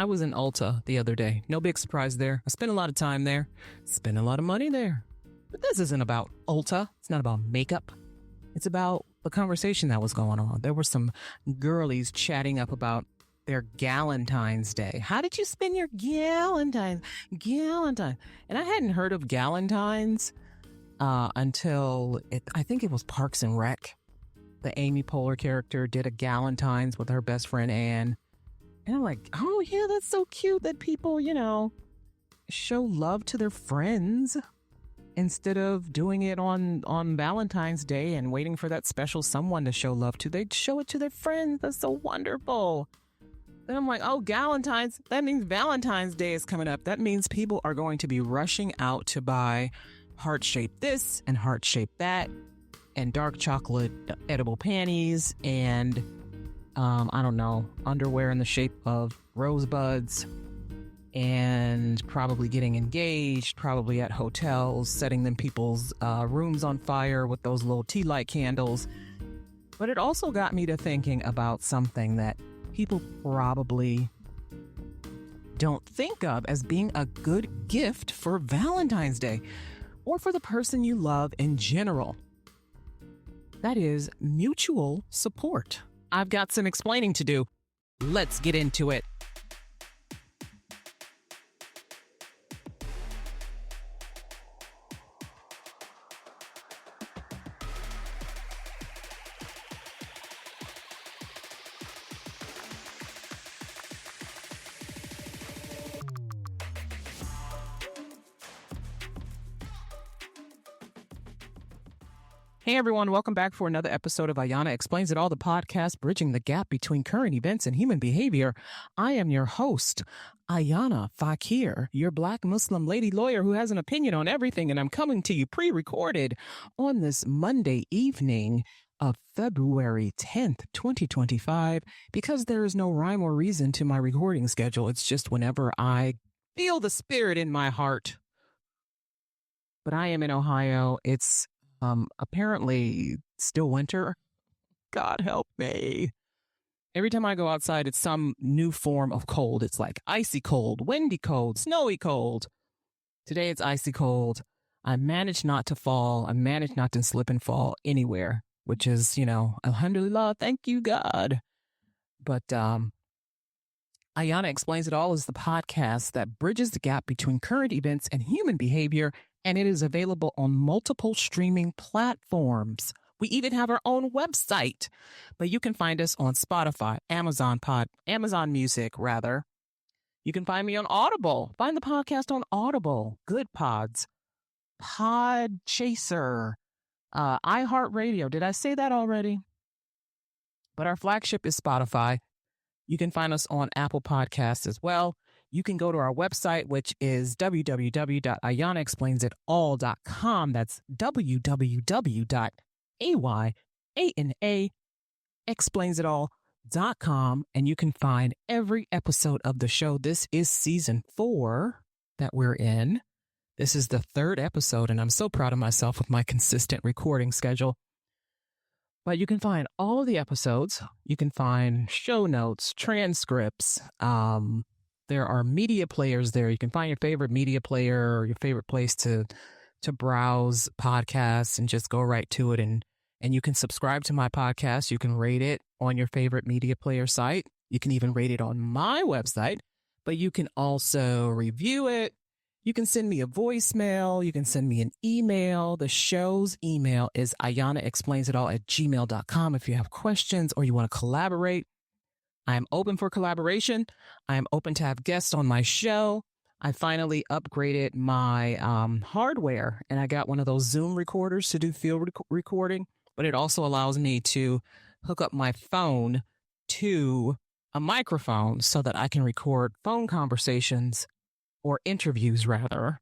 I was in Ulta the other day. No big surprise there. I spent a lot of time there, spent a lot of money there. But this isn't about Ulta. It's not about makeup. It's about the conversation that was going on. There were some girlies chatting up about their Galentine's Day. How did you spend your Galentine? And I hadn't heard of Galentine's until I think it was Parks and Rec. The Amy Poehler character did a Galentine's with her best friend Anne. And I'm like, oh yeah, that's so cute that people, show love to their friends instead of doing it on Valentine's Day and waiting for that special someone to show love to. They'd show it to their friends. That's so wonderful. Then I'm like, oh, Galentine's, that means Valentine's Day is coming up. That means people are going to be rushing out to buy heart-shaped this and heart-shaped that and dark chocolate edible panties and, I don't know, underwear in the shape of rosebuds and probably getting engaged, probably at hotels, setting them people's rooms on fire with those little tea light candles. But it also got me to thinking about something that people probably don't think of as being a good gift for Valentine's Day or for the person you love in general. That is mutual support. I've got some explaining to do. Let's get into it. Hey everyone, welcome back for another episode of Ayana Explains It All, the podcast bridging the gap between current events and human behavior. I am your host, Ayana Fakir, your Black Muslim lady lawyer who has an opinion on everything, and I'm coming to you pre-recorded on this Monday evening of February 10th, 2025, because there is no rhyme or reason to my recording schedule. It's just whenever I feel the spirit in my heart. But I am in Ohio. It's apparently still winter. God help me. Every time I go outside, it's some new form of cold. It's like icy cold, windy cold, snowy cold. Today it's icy cold. I managed not to fall. I managed not to slip and fall anywhere, which is, alhamdulillah, thank you, God. But Ayana Explains It All is the podcast that bridges the gap between current events and human behavior, and it is available on multiple streaming platforms. We even have our own website, but you can find us on Spotify, Amazon Music, rather. You can find me on Audible. Find the podcast on Audible, Good Pods, Pod Chaser, iHeartRadio. Did I say that already? But our flagship is Spotify. You can find us on Apple Podcasts as well. You can go to our website, which is www.ayanaexplainsitall.com. That's www.ayanaexplainsitall.com. And you can find every episode of the show. This is season 4 that we're in. This is the 3rd episode, and I'm so proud of myself with my consistent recording schedule. But you can find all of the episodes. You can find show notes, transcripts. There are media players there. You can find your favorite media player or your favorite place to browse podcasts and just go right to it. And you can subscribe to my podcast. You can rate it on your favorite media player site. You can even rate it on my website, but you can also review it. You can send me a voicemail. You can send me an email. The show's email is ayanaexplainsitall@gmail.com. If you have questions or you want to collaborate, I am open for collaboration. I am open to have guests on my show. I finally upgraded my hardware, and I got one of those Zoom recorders to do field recording, but it also allows me to hook up my phone to a microphone so that I can record phone conversations or interviews rather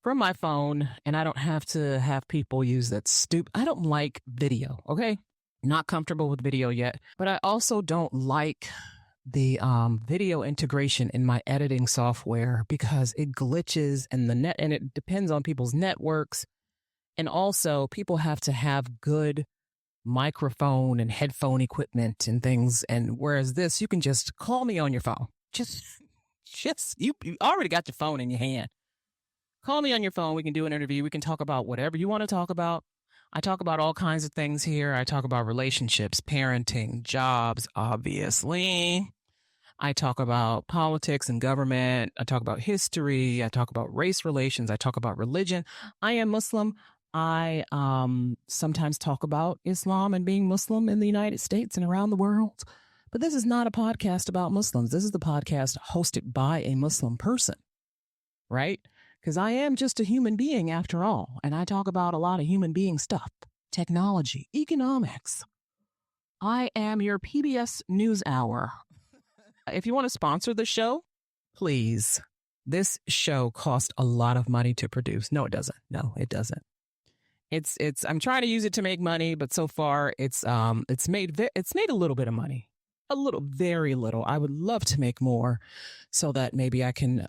from my phone, and I don't have to have people use that I don't like video, okay? Not comfortable with video yet, but I also don't like the video integration in my editing software because it glitches and it depends on people's networks. And also people have to have good microphone and headphone equipment and things. And whereas this, you can just call me on your phone. Just Just you already got your phone in your hand. Call me on your phone. We can do an interview. We can talk about whatever you want to talk about. I talk about all kinds of things here. I talk about relationships, parenting, jobs, obviously. I talk about politics and government. I talk about history. I talk about race relations. I talk about religion. I am Muslim. I sometimes talk about Islam and being Muslim in the United States and around the world. But this is not a podcast about Muslims. This is the podcast hosted by a Muslim person, right? Because I am just a human being after all. And I talk about a lot of human being stuff, technology, economics. I am your PBS News Hour. If you want to sponsor the show, please. This show cost a lot of money to produce. No, it doesn't. No, it doesn't. It's I'm trying to use it to make money, but so far it's made a little bit of money. A little, very little. I would love to make more so that maybe I can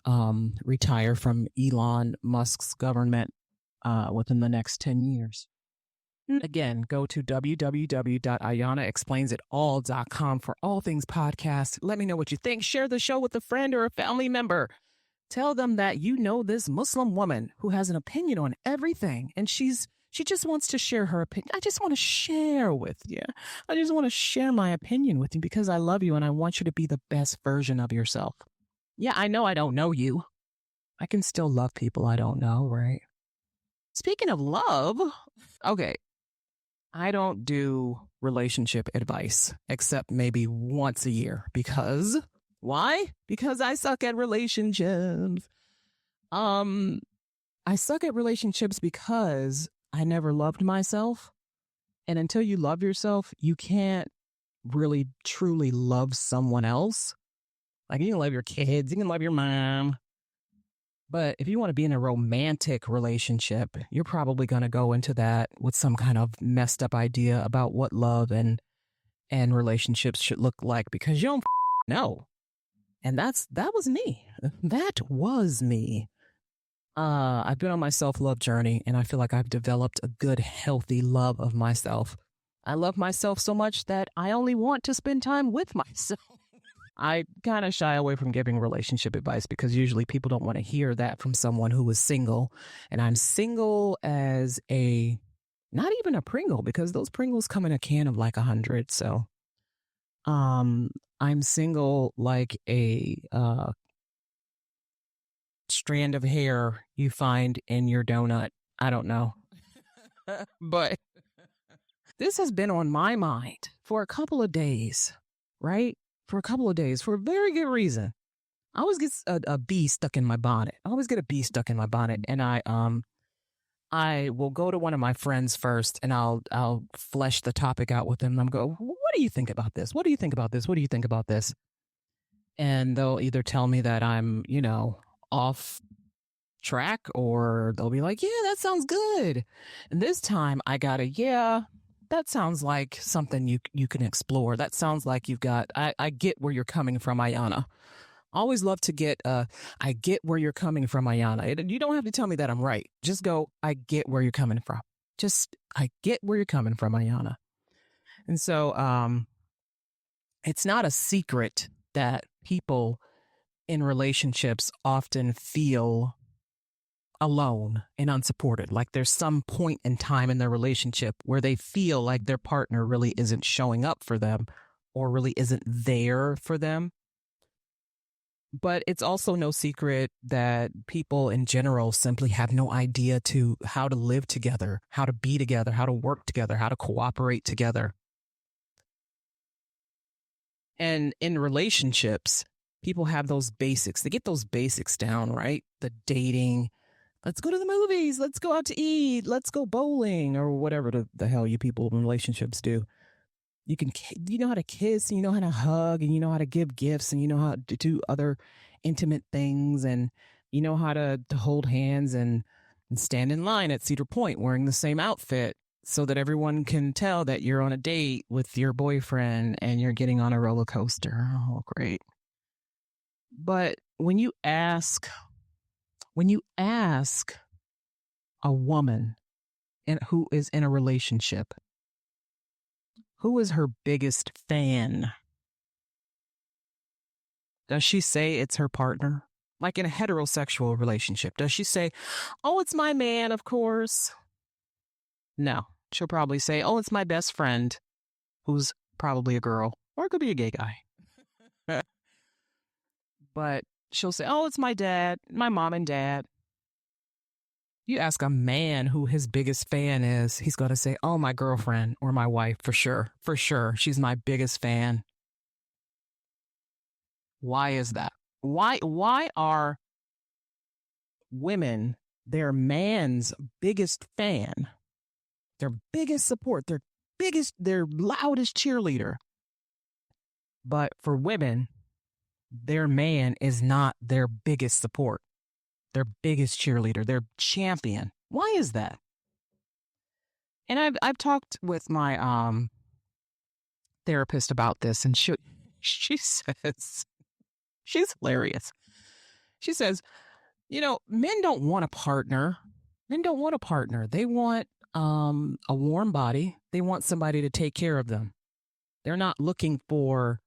retire from Elon Musk's government within the next 10 years. Again, go to www.ayanaexplainsitall.com for all things podcast. Let me know what you think. Share the show with a friend or a family member. Tell them that you know this Muslim woman who has an opinion on everything, and she just wants to share her opinion. I just want to share with you. I just want to share my opinion with you because I love you and I want you to be the best version of yourself. Yeah, I know I don't know you. I can still love people I don't know, right? Speaking of love, okay. I don't do relationship advice except maybe once a year because why? Because I suck at relationships. I suck at relationships because I never loved myself. And until you love yourself, you can't really truly love someone else. Like you can love your kids, you can love your mom. But if you want to be in a romantic relationship, you're probably going to go into that with some kind of messed up idea about what love and relationships should look like because you don't know. And that was me. That was me. I've been on my self-love journey and I feel like I've developed a good, healthy love of myself. I love myself so much that I only want to spend time with myself. I kind of shy away from giving relationship advice because usually people don't want to hear that from someone who is single. And I'm single as not even a Pringle because those Pringles come in a can of like 100. So I'm single like a strand of hair you find in your donut. I don't know. But this has been on my mind for a couple of days, right? For a couple of days for a very good reason. I always get a bee stuck in my bonnet. I always get a bee stuck in my bonnet, and I will go to one of my friends first, and I'll flesh the topic out with them. And I'm go, what do you think about this? What do you think about this? What do you think about this? And they'll either tell me that I'm off track, or they'll be like, yeah, that sounds good. And this time I got that sounds like something you can explore. That sounds like you've got, I get where you're coming from, Ayana. Always love to get, I get where you're coming from, Ayana. You don't have to tell me that I'm right. Just go, I get where you're coming from. I get where you're coming from, Ayana. And so it's not a secret that people in relationships often feel alone and unsupported. Like there's some point in time in their relationship where they feel like their partner really isn't showing up for them or really isn't there for them. But it's also no secret that people in general simply have no idea to how to live together, how to be together, how to work together, how to cooperate together. And in relationships, people have those basics. They get those basics down, right? The dating, let's go to the movies, let's go out to eat, let's go bowling, or whatever the hell you people in relationships do. You know how to kiss, and you know how to hug, and you know how to give gifts, and you know how to do other intimate things, and you know how to hold hands and stand in line at Cedar Point wearing the same outfit so that everyone can tell that you're on a date with your boyfriend and you're getting on a roller coaster. Oh, great. But when you ask a woman who is in a relationship, who is her biggest fan? Does she say it's her partner? Like in a heterosexual relationship, does she say, oh, it's my man, of course? No. She'll probably say, oh, it's my best friend, who's probably a girl, or it could be a gay guy. But she'll say, oh, it's my dad, my mom and dad. You ask a man who his biggest fan is, he's going to say, oh, my girlfriend or my wife, for sure. For sure. She's my biggest fan. Why is that? Why are women their man's biggest fan, their biggest support, their loudest cheerleader? But for women, their man is not their biggest support, their biggest cheerleader, their champion. Why is that? And I've talked with my therapist about this, and she says, she's hilarious. She says, men don't want a partner. Men don't want a partner. They want a warm body. They want somebody to take care of them. They're not looking for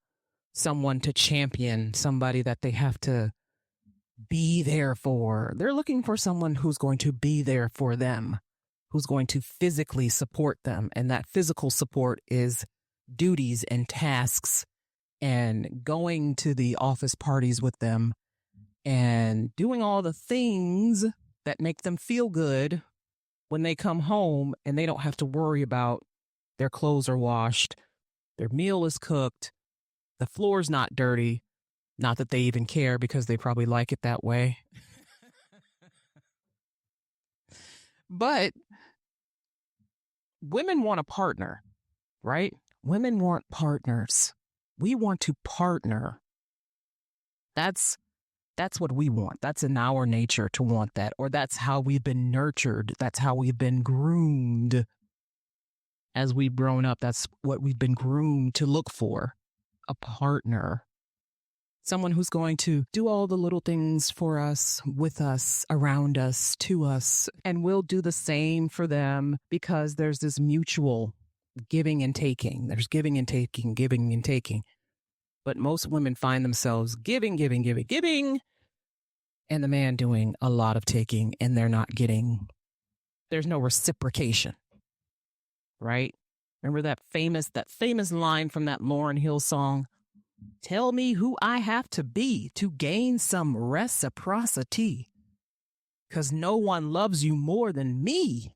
someone to champion, somebody that they have to be there for. They're looking for someone who's going to be there for them, who's going to physically support them. And that physical support is duties and tasks and going to the office parties with them and doing all the things that make them feel good when they come home and they don't have to worry about their clothes are washed, their meal is cooked, the floor's not dirty. Not that they even care because they probably like it that way. But women want a partner, right? Women want partners. We want to partner. That's what we want. That's in our nature to want that. Or that's how we've been nurtured. That's how we've been groomed. As we've grown up, that's what we've been groomed to look for. A partner. Someone who's going to do all the little things for us, with us, around us, to us, and we'll do the same for them because there's this mutual giving and taking. There's giving and taking, giving and taking. But most women find themselves giving, and the man doing a lot of taking, and they're not getting, there's no reciprocation, right? Remember that famous line from that Lauryn Hill song? Tell me who I have to be to gain some reciprocity, because no one loves you more than me,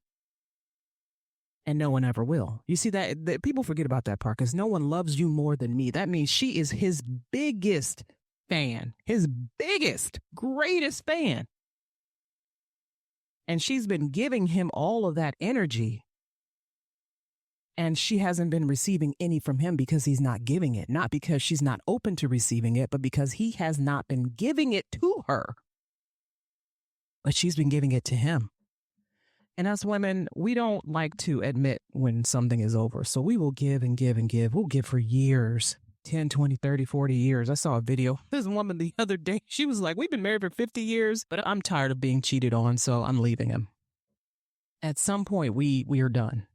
and no one ever will. You see that people forget about that part, because no one loves you more than me. That means she is his biggest fan, his biggest, greatest fan. And she's been giving him all of that energy. And she hasn't been receiving any from him because he's not giving it. Not because she's not open to receiving it, but because he has not been giving it to her. But she's been giving it to him. And as women, we don't like to admit when something is over. So we will give and give and give. We'll give for years, 10, 20, 30, 40 years. I saw a video. This woman the other day, she was like, we've been married for 50 years, but I'm tired of being cheated on, so I'm leaving him. At some point, we are done.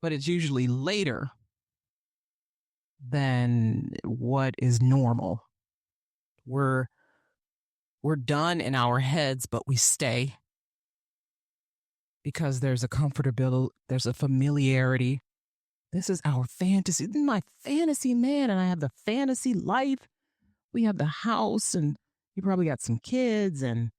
But it's usually later than what is normal. We're done in our heads, but we stay because there's a comfortability, there's a familiarity. This is our fantasy. This is my fantasy man, and I have the fantasy life. We have the house, and you probably got some kids, and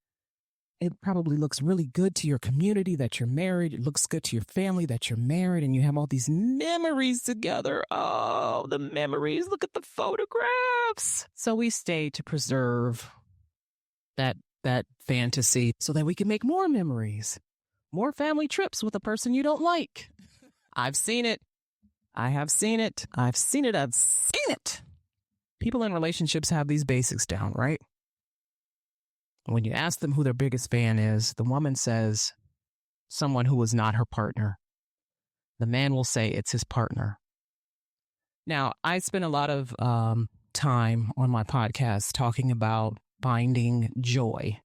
it probably looks really good to your community that you're married. It looks good to your family that you're married, and you have all these memories together. Oh, the memories. Look at the photographs. So we stay to preserve that fantasy so that we can make more memories, more family trips with a person you don't like. I've seen it. I have seen it. I've seen it. I've seen it. People in relationships have these basics down, right? When you ask them who their biggest fan is, the woman says someone who is not her partner. The man will say it's his partner. Now, I spend a lot of time on my podcast talking about finding joy,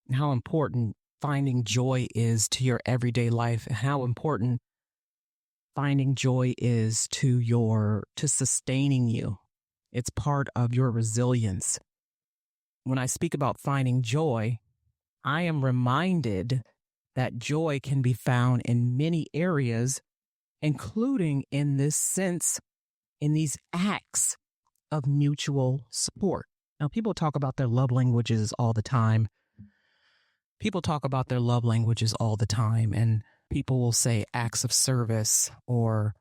and how important finding joy is to your everyday life, and how important finding joy is to sustaining you, It's part of your resilience. When I speak about finding joy, I am reminded that joy can be found in many areas, including in this sense, in these acts of mutual support. Now, people talk about their love languages all the time. And people will say acts of service or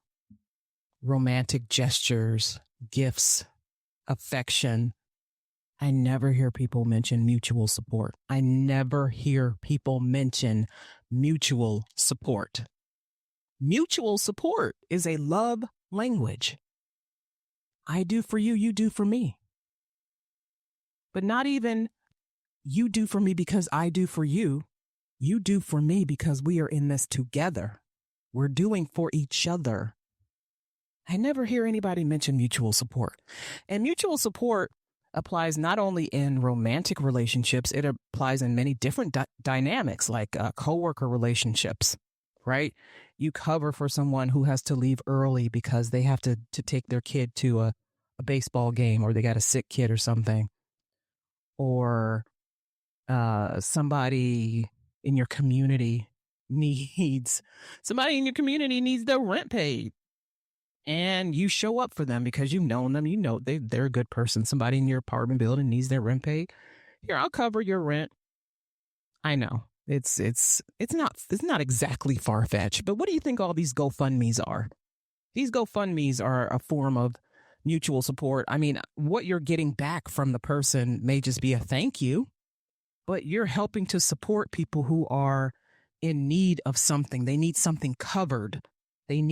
romantic gestures, gifts, affection. I never hear people mention mutual support. I never hear people mention mutual support. Mutual support is a love language. I do for you, you do for me. But not even you do for me because I do for you. You do for me because we are in this together. We're doing for each other. I never hear anybody mention mutual support. And mutual support applies not only in romantic relationships, it applies in many different dynamics like coworker relationships, right? You cover for someone who has to leave early because they have to take their kid to a baseball game, or they got a sick kid or something. Or somebody in your community needs their rent paid. And you show up for them because you've known them. You know they're a good person. Somebody in your apartment building needs their rent paid. Here, I'll cover your rent. I know it's not exactly far-fetched, but what do you think all these GoFundMes are? These GoFundMes are a form of mutual support. I mean, what you're getting back from the person may just be a thank you, but you're helping to support people who are in need of something. They need something covered. And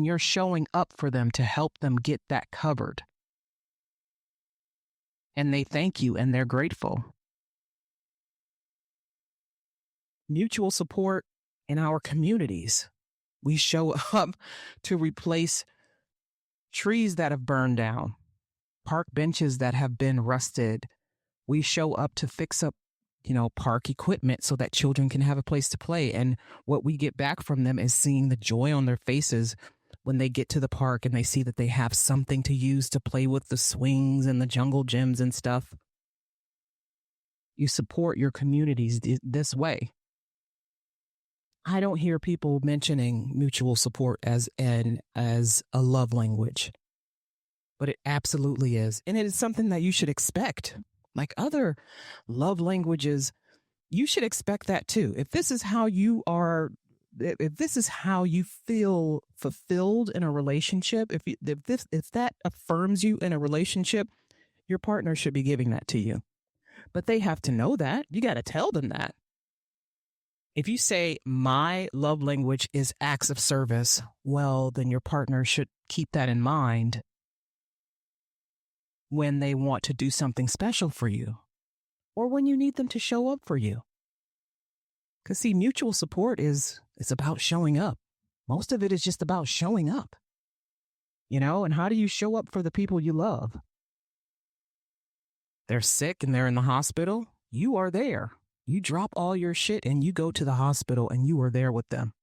you're showing up for them to help them get that covered. And they thank you and they're grateful. Mutual support in our communities. We show up to replace trees that have burned down, park benches that have been rusted. We show up to fix up park equipment so that children can have a place to play. And what we get back from them is seeing the joy on their faces when they get to the park and they see that they have something to use to play with, the swings and the jungle gyms and stuff. You support your communities this way. I don't hear people mentioning mutual support as a love language, but it absolutely is. And it is something that you should expect. Like other love languages, you should expect that too. If this is how you feel fulfilled in a relationship, if that affirms you in a relationship, your partner should be giving that to you. But they have to know that. You got to tell them that. If you say my love language is acts of service, well, then your partner should keep that in mind when they want to do something special for you or when you need them to show up for you. Because see, mutual support it's about showing up. Most of it is just about showing up, and how do you show up for the people you love? They're sick and they're in the hospital. You are there. You drop all your shit and you go to the hospital and you are there with them.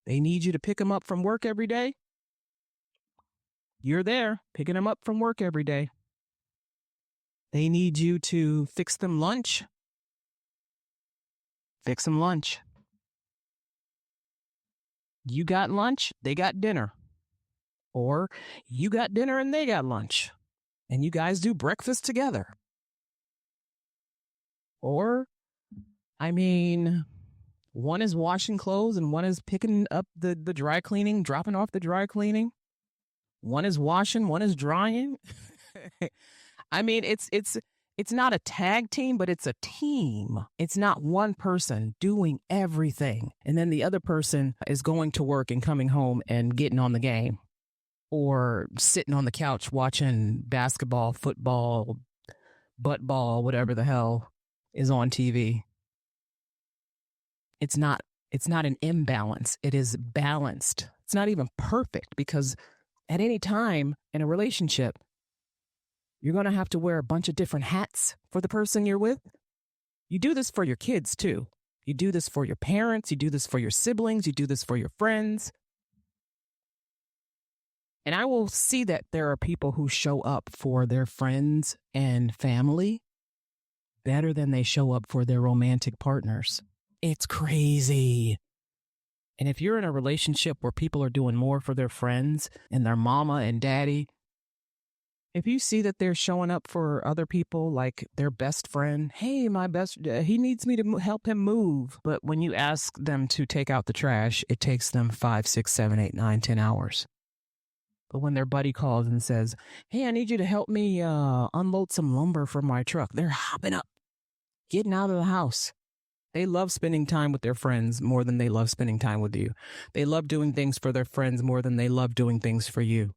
They need you to pick them up from work every day. You're there picking them up from work every day. They need you to fix them lunch. Fix them lunch. You got lunch, they got dinner. Or you got dinner and they got lunch. And you guys do breakfast together. Or, one is washing clothes and one is picking up the dry cleaning, dropping off the dry cleaning. One is washing, one is drying. It's not a tag team, but it's a team. It's not one person doing everything. And then the other person is going to work and coming home and getting on the game or sitting on the couch watching basketball, football, butt ball, whatever the hell is on TV. It's not an imbalance. It is balanced. It's not even perfect because at any time in a relationship, you're going to have to wear a bunch of different hats for the person you're with. You do this for your kids too. You do this for your parents. You do this for your siblings. You do this for your friends. And I will see that there are people who show up for their friends and family better than they show up for their romantic partners. It's crazy. And if you're in a relationship where people are doing more for their friends and their mama and daddy, if you see that they're showing up for other people, like their best friend, hey, he needs me to help him move. But when you ask them to take out the trash, it takes them 5, 6, 7, 8, 9, 10 hours. But when their buddy calls and says, hey, I need you to help me unload some lumber from my truck, they're hopping up, getting out of the house. They love spending time with their friends more than they love spending time with you. They love doing things for their friends more than they love doing things for you.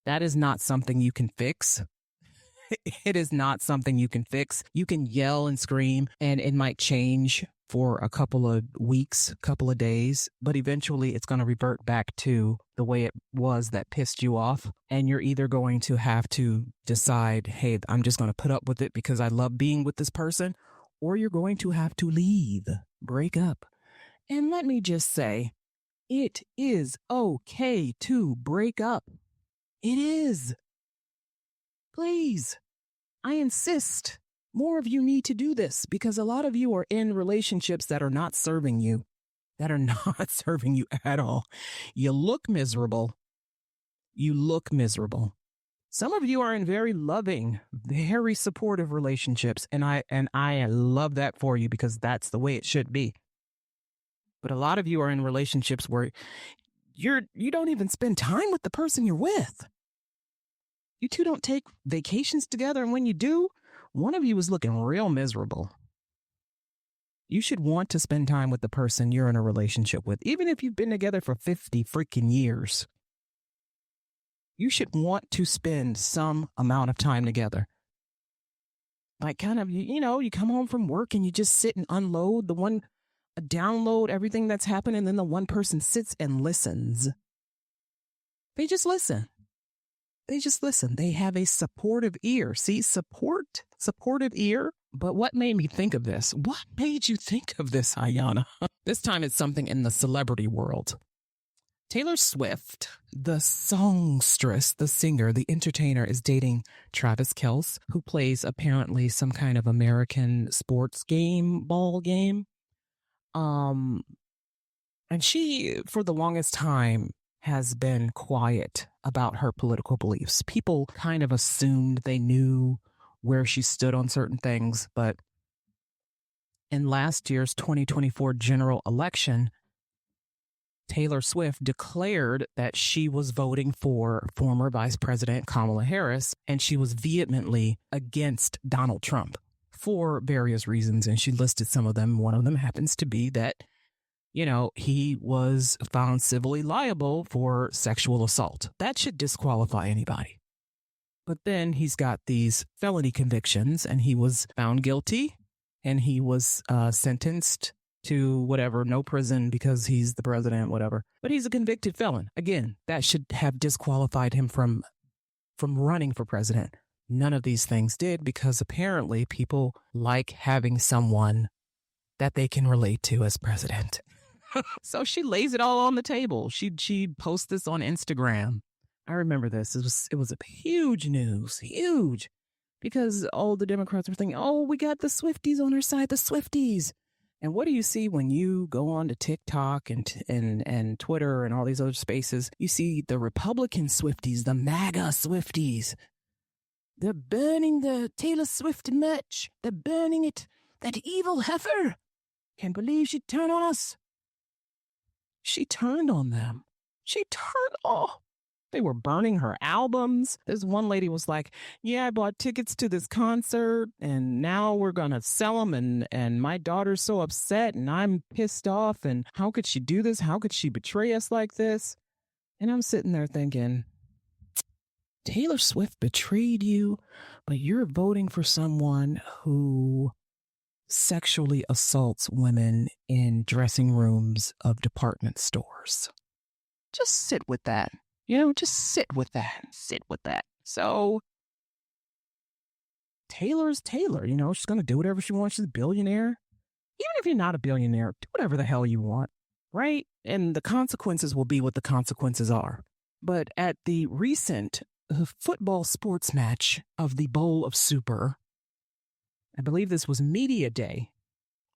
That is not something you can fix. It is not something you can fix. You can yell and scream, and it might change for a couple of weeks, couple of days, but eventually it's going to revert back to the way it was that pissed you off. And you're either going to have to decide, hey, I'm just going to put up with it because I love being with this person, or you're going to have to leave, break up. And let me just say, it is okay to break up. It is. Please, I insist. More of you need to do this because a lot of you are in relationships that are not serving you, at all. You look miserable. Some of you are in very loving, very supportive relationships, and I love that for you because that's the way it should be. But a lot of you are in relationships where you don't even spend time with the person you're with. You two don't take vacations together, and when you do, one of you is looking real miserable. You should want to spend time with the person you're in a relationship with, even if you've been together for 50 freaking years. You should want to spend some amount of time together. Like kind of, you come home from work and you just sit and download everything that's happened, and then the one person sits and listens. They just listen. They have a supportive ear. See, supportive ear. But what made me think of this? What made you think of this, Ayana? This time it's something in the celebrity world. Taylor Swift, the songstress, the singer, the entertainer, is dating Travis Kelce, who plays apparently some kind of American sports ball game. And she, for the longest time, has been quiet about her political beliefs. People kind of assumed they knew where she stood on certain things, but in last year's 2024 general election, Taylor Swift declared that she was voting for former Vice President Kamala Harris, and she was vehemently against Donald Trump for various reasons, and she listed some of them. One of them happens to be that he was found civilly liable for sexual assault. That should disqualify anybody. But then he's got these felony convictions, and he was found guilty, and he was sentenced to whatever, no prison because he's the president, whatever. But he's a convicted felon. Again, that should have disqualified him from running for president. None of these things did because apparently people like having someone that they can relate to as president. So she lays it all on the table. She posts this on Instagram. I remember this. It was a huge news, huge, because all the Democrats were thinking, oh, we got the Swifties on our side, the Swifties. And what do you see when you go on to TikTok and Twitter and all these other spaces? You see the Republican Swifties, the MAGA Swifties. They're burning the Taylor Swift merch. They're burning it. That evil heifer. Can't believe she turned on us. She turned on them. They were burning her albums. This one lady was like, yeah, I bought tickets to this concert and now we're going to sell them. And my daughter's so upset and I'm pissed off. And how could she do this? How could she betray us like this? And I'm sitting there thinking, Taylor Swift betrayed you, but you're voting for someone who sexually assaults women in dressing rooms of department stores. Just sit with that. Just sit with that. So Taylor's Taylor, she's going to do whatever she wants. She's a billionaire. Even if you're not a billionaire, do whatever the hell you want, right? And the consequences will be what the consequences are. But at the recent football sports match of the Bowl of Super, I believe this was Media Day.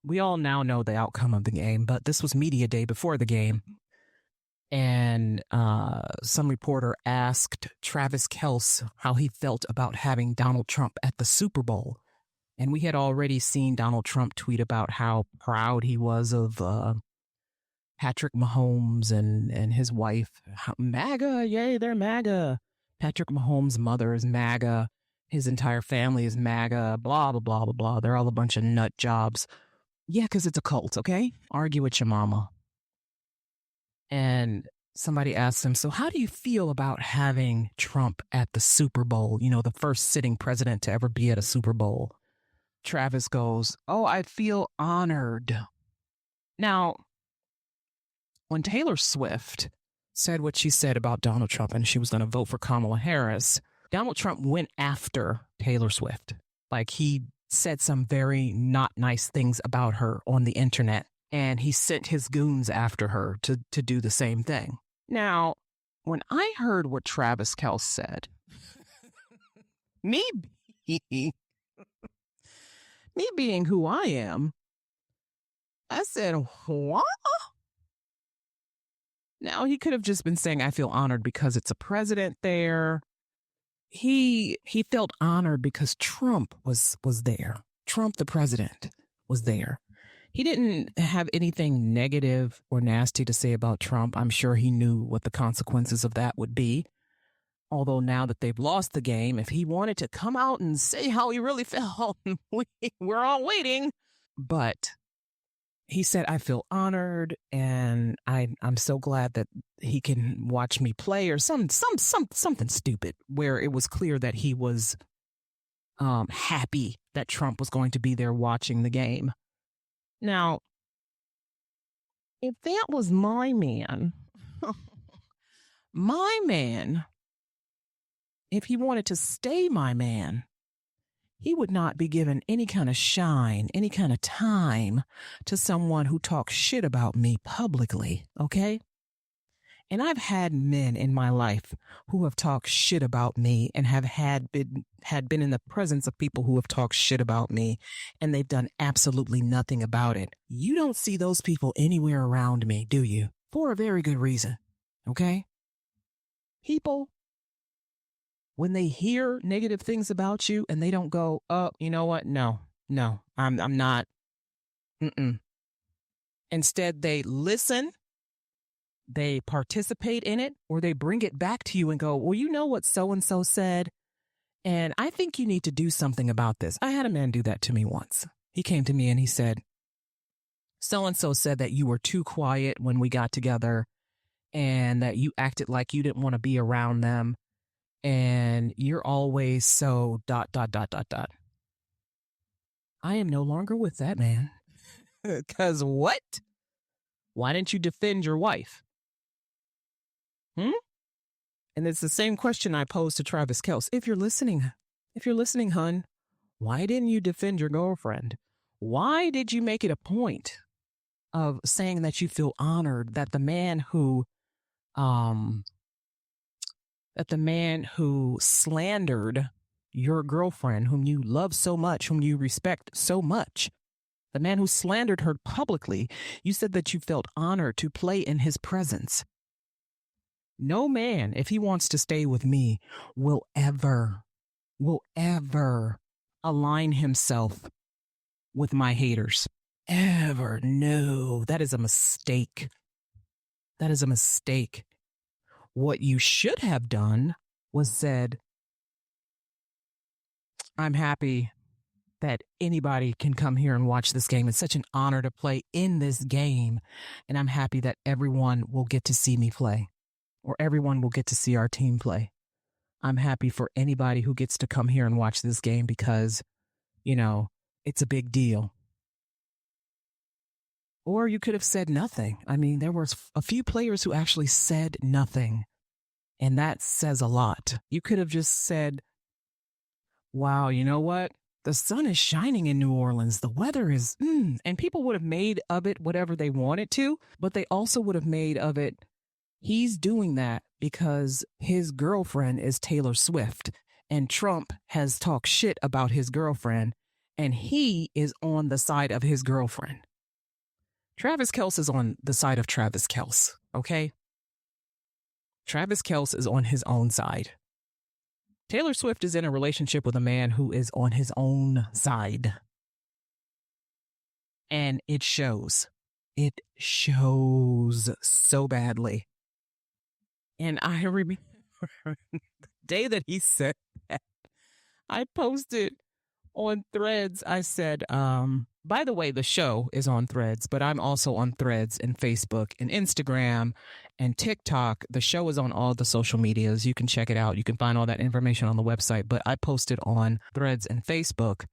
We all now know the outcome of the game, but this was Media Day before the game. And some reporter asked Travis Kelce how he felt about having Donald Trump at the Super Bowl. And we had already seen Donald Trump tweet about how proud he was of Patrick Mahomes and his wife. MAGA, yay, they're MAGA. Patrick Mahomes' mother is MAGA. His entire family is MAGA, blah, blah, blah, blah, blah. They're all a bunch of nut jobs. Yeah, because it's a cult, okay? Argue with your mama. And somebody asked him, so how do you feel about having Trump at the Super Bowl? You know, the first sitting president to ever be at a Super Bowl. Travis goes, oh, I feel honored. Now, when Taylor Swift said what she said about Donald Trump and she was going to vote for Kamala Harris, Donald Trump went after Taylor Swift. Like, he said some very not nice things about her on the internet, and he sent his goons after her to do the same thing. Now, when I heard what Travis Kelce said, me being who I am, I said, what? Now, he could have just been saying, I feel honored because it's a president there. He felt honored because Trump was there. Trump, the president, was there. He didn't have anything negative or nasty to say about Trump. I'm sure he knew what the consequences of that would be. Although now that they've lost the game, if he wanted to come out and say how he really felt, we're all waiting. But he said, I feel honored, and I'm so glad that he can watch me play, or something stupid, where it was clear that he was happy that Trump was going to be there watching the game. Now, if that was my man, if he wanted to stay my man, he would not be given any kind of shine, any kind of time to someone who talks shit about me publicly, okay? And I've had men in my life who have talked shit about me and have been in the presence of people who have talked shit about me, and they've done absolutely nothing about it. You don't see those people anywhere around me, do you? For a very good reason, okay? People, when they hear negative things about you and they don't go, oh, you know what? No, I'm not. Instead, they listen, they participate in it, or they bring it back to you and go, well, you know what so-and-so said? And I think you need to do something about this. I had a man do that to me once. He came to me and he said, so-and-so said that you were too quiet when we got together and that you acted like you didn't want to be around them. And you're always so ... I am no longer with that man. Because what? Why didn't you defend your wife? And it's the same question I posed to Travis Kelce. If you're listening, hun, why didn't you defend your girlfriend? Why did you make it a point of saying that you feel honored that the man who slandered your girlfriend, whom you love so much, whom you respect so much, the man who slandered her publicly, you said that you felt honored to play in his presence? No man, if he wants to stay with me, will ever align himself with my haters. Ever. No, that is a mistake. That is a mistake. What you should have done was said, I'm happy that anybody can come here and watch this game. It's such an honor to play in this game. And I'm happy that everyone will get to see me play, or everyone will get to see our team play. I'm happy for anybody who gets to come here and watch this game because, you know, it's a big deal. Or you could have said nothing. I mean, there were a few players who actually said nothing. And that says a lot. You could have just said, wow, you know what? The sun is shining in New Orleans. The weather is, and people would have made of it whatever they wanted to, but they also would have made of it, he's doing that because his girlfriend is Taylor Swift, and Trump has talked shit about his girlfriend, and he is on the side of his girlfriend. Travis Kelce is on the side of Travis Kelce, okay? Travis Kelce is on his own side. Taylor Swift is in a relationship with a man who is on his own side. And it shows. It shows so badly. And I remember the day that he said that, I posted on Threads. I said, by the way, the show is on Threads, but I'm also on Threads and Facebook and Instagram and TikTok. The show is on all the social medias. You can check it out. You can find all that information on the website, but I posted on Threads and Facebook.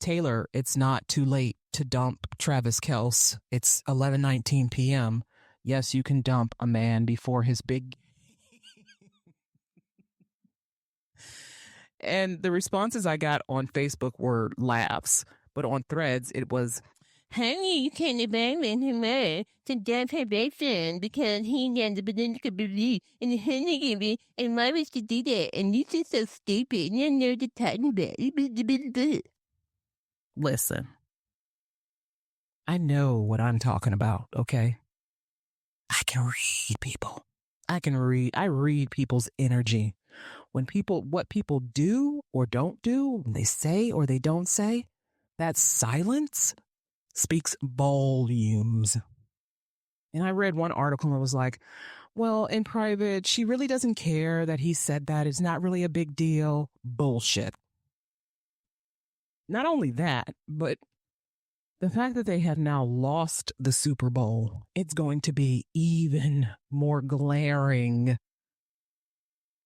Taylor, it's not too late to dump Travis Kelce. It's 11:19 p.m. Yes, you can dump a man before his big... And the responses I got on Facebook were laughs, but on Threads it was, honey, you can't abandon him to dump her boyfriend because he got the political belief and and why was to do that? And this is so stupid. And I know the talking about it. listen, I know what I'm talking about, okay? I can read people. I read people's energy. When what people do or don't do, when they say or they don't say, that silence speaks volumes. And I read one article and was like, well, in private, she really doesn't care that he said that. It's not really a big deal. Bullshit. Not only that, but the fact that they have now lost the Super Bowl, it's going to be even more glaring.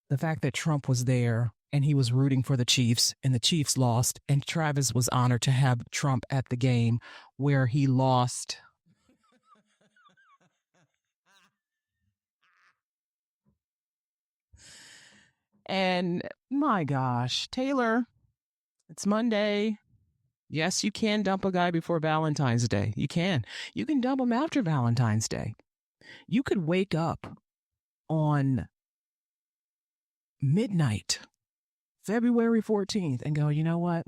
The fact that Trump was there and he was rooting for the Chiefs and the Chiefs lost, and Travis was honored to have Trump at the game where he lost. And my gosh, Taylor, it's Monday. Yes, you can dump a guy before Valentine's Day. You can. You can dump him after Valentine's Day. You could wake up on midnight, February 14th, and go, you know what?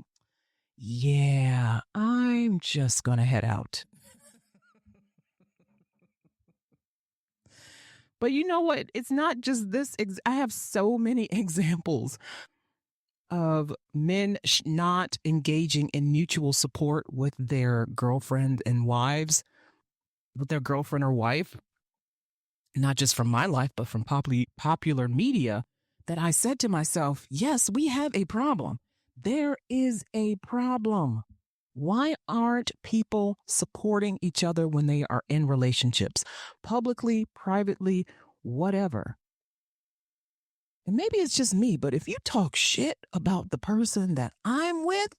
Yeah, I'm just going to head out. But you know what? It's not just this. I have so many examples of men not engaging in mutual support with their girlfriend and wives, with their girlfriend or wife, not just from my life, but from popular media, that I said to myself, yes, we have a problem. There is a problem. Why aren't people supporting each other when they are in relationships? Publicly, privately, whatever. And maybe it's just me, but if you talk shit about the person that I'm with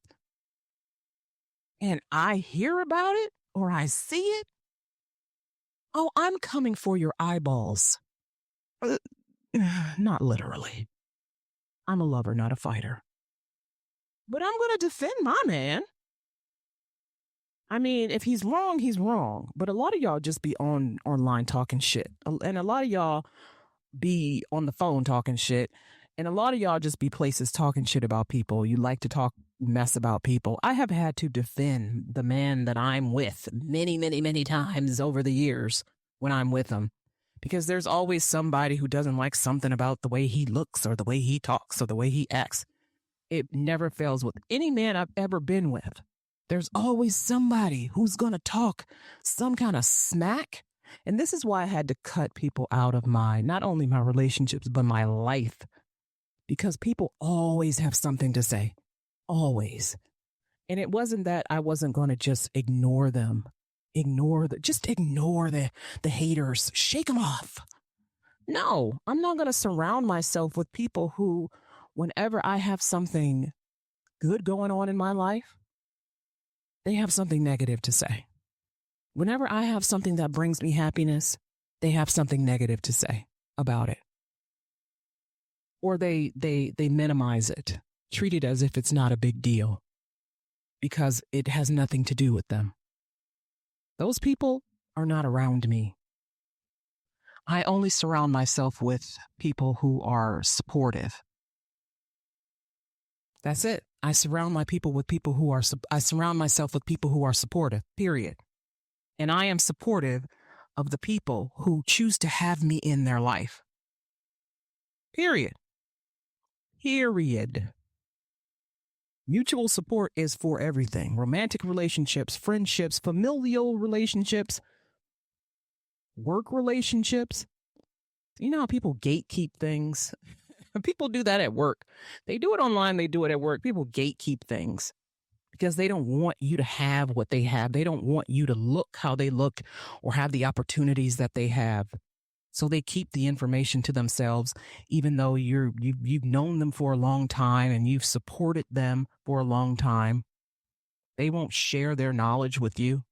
and I hear about it or I see it, oh, I'm coming for your eyeballs. Not literally. I'm a lover, not a fighter. But I'm going to defend my man. I mean, if he's wrong, he's wrong. But a lot of y'all just be online talking shit. And a lot of y'all be on the phone talking shit. And a lot of y'all just be places talking shit about people. You like to talk mess about people. I have had to defend the man that I'm with many, many, many times over the years when I'm with him. Because there's always somebody who doesn't like something about the way he looks or the way he talks or the way he acts. It never fails with any man I've ever been with. There's always somebody who's going to talk some kind of smack. And this is why I had to cut people out of not only my relationships, but my life. Because people always have something to say. Always. And it wasn't that I wasn't going to just ignore them. Ignore the haters. Shake them off. No, I'm not going to surround myself with people who, whenever I have something good going on in my life, they have something negative to say. Whenever I have something that brings me happiness, they have something negative to say about it. Or they minimize it, treat it as if it's not a big deal because it has nothing to do with them. Those people are not around me. I only surround myself with people who are supportive. That's it. I surround myself with people who are supportive, period. And I am supportive of the people who choose to have me in their life. Period. Period. Mutual support is for everything. Romantic relationships, friendships, familial relationships, work relationships. You know how people gatekeep things? People do that at work. They do it online, they do it at work. People gatekeep things because they don't want you to have what they have. They don't want you to look how they look or have the opportunities that they have. So they keep the information to themselves, even though you've known them for a long time and you've supported them for a long time. They won't share their knowledge with you.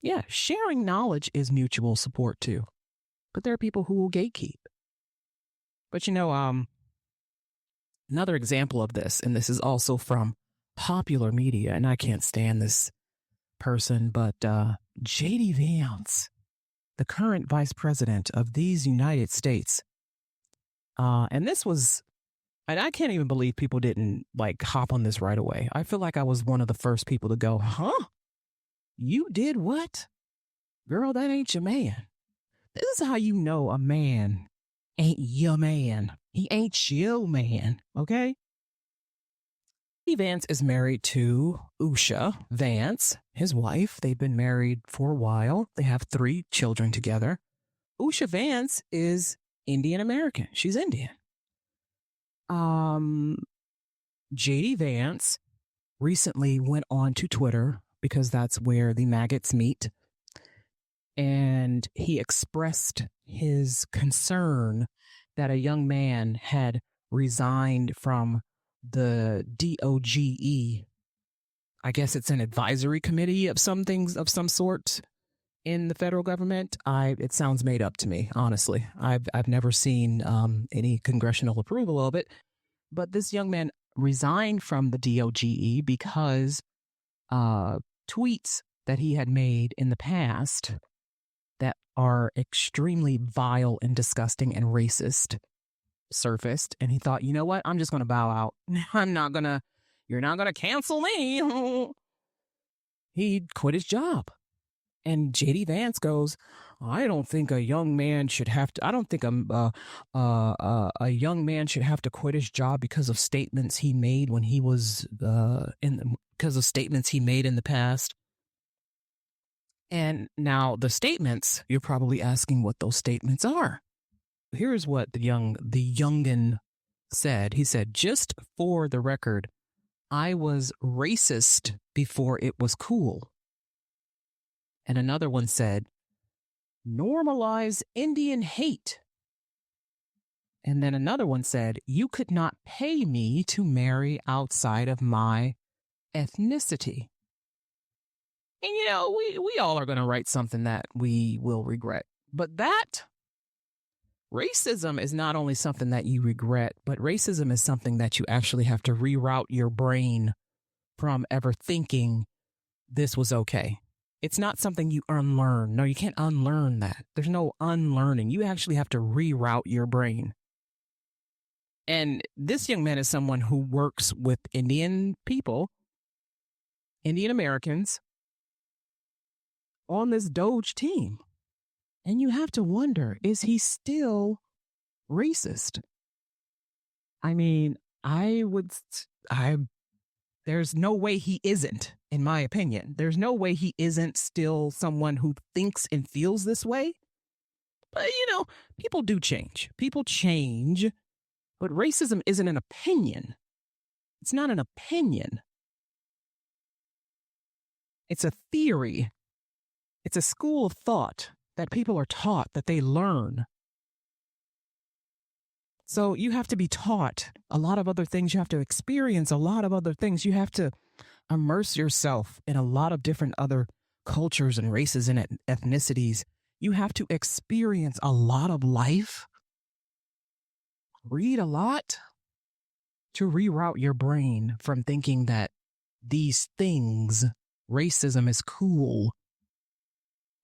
Yeah, sharing knowledge is mutual support too. But there are people who will gatekeep. But another example of this, and this is also from popular media, and I can't stand this person, but J.D. Vance, the current vice president of these United States. And this was, and I can't even believe people didn't like hop on this right away. I feel like I was one of the first people to go, huh? You did what? Girl, that ain't your man. This is how you know a man ain't your man. He ain't your man, okay? Vance is married to Usha Vance, his wife. They've been married for a while. They have 3 children together. Usha Vance is Indian American. She's Indian. JD Vance recently went on to Twitter because that's where the maggots meet. And he expressed his concern that a young man had resigned from the DOGE. I guess it's an advisory committee of some things of some sort in the federal government. It sounds made up to me, honestly. I've never seen any congressional approval of it. But this young man resigned from the DOGE because tweets that he had made in the past that are extremely vile and disgusting and racist surfaced. And he thought, you know what? I'm just going to bow out. You're not going to cancel me. He quit his job. And JD Vance goes, I don't think a young man should have to. I don't think a young man should have to quit his job because of statements he made when he was because of statements he made in the past. And now the statements, you're probably asking what those statements are. Here's what the youngin said. He said, just for the record, I was racist before it was cool. And another one said, normalize Indian hate. And then another one said, you could not pay me to marry outside of my ethnicity. And, we all are going to write something that we will regret. But that racism is not only something that you regret, but racism is something that you actually have to reroute your brain from ever thinking this was okay. It's not something you unlearn. No, you can't unlearn that. There's no unlearning. You actually have to reroute your brain. And this young man is someone who works with Indian people, Indian Americans, on this Doge team. And you have to wonder, is he still racist? I mean, there's no way he isn't, in my opinion. There's no way he isn't still someone who thinks and feels this way. But, people do change. People change. But racism isn't an opinion. It's not an opinion. It's a theory. It's a school of thought that people are taught, that they learn. So you have to be taught a lot of other things. You have to experience a lot of other things. You have to immerse yourself in a lot of different other cultures and races and ethnicities. You have to experience a lot of life, read a lot to reroute your brain from thinking that these things, racism is cool,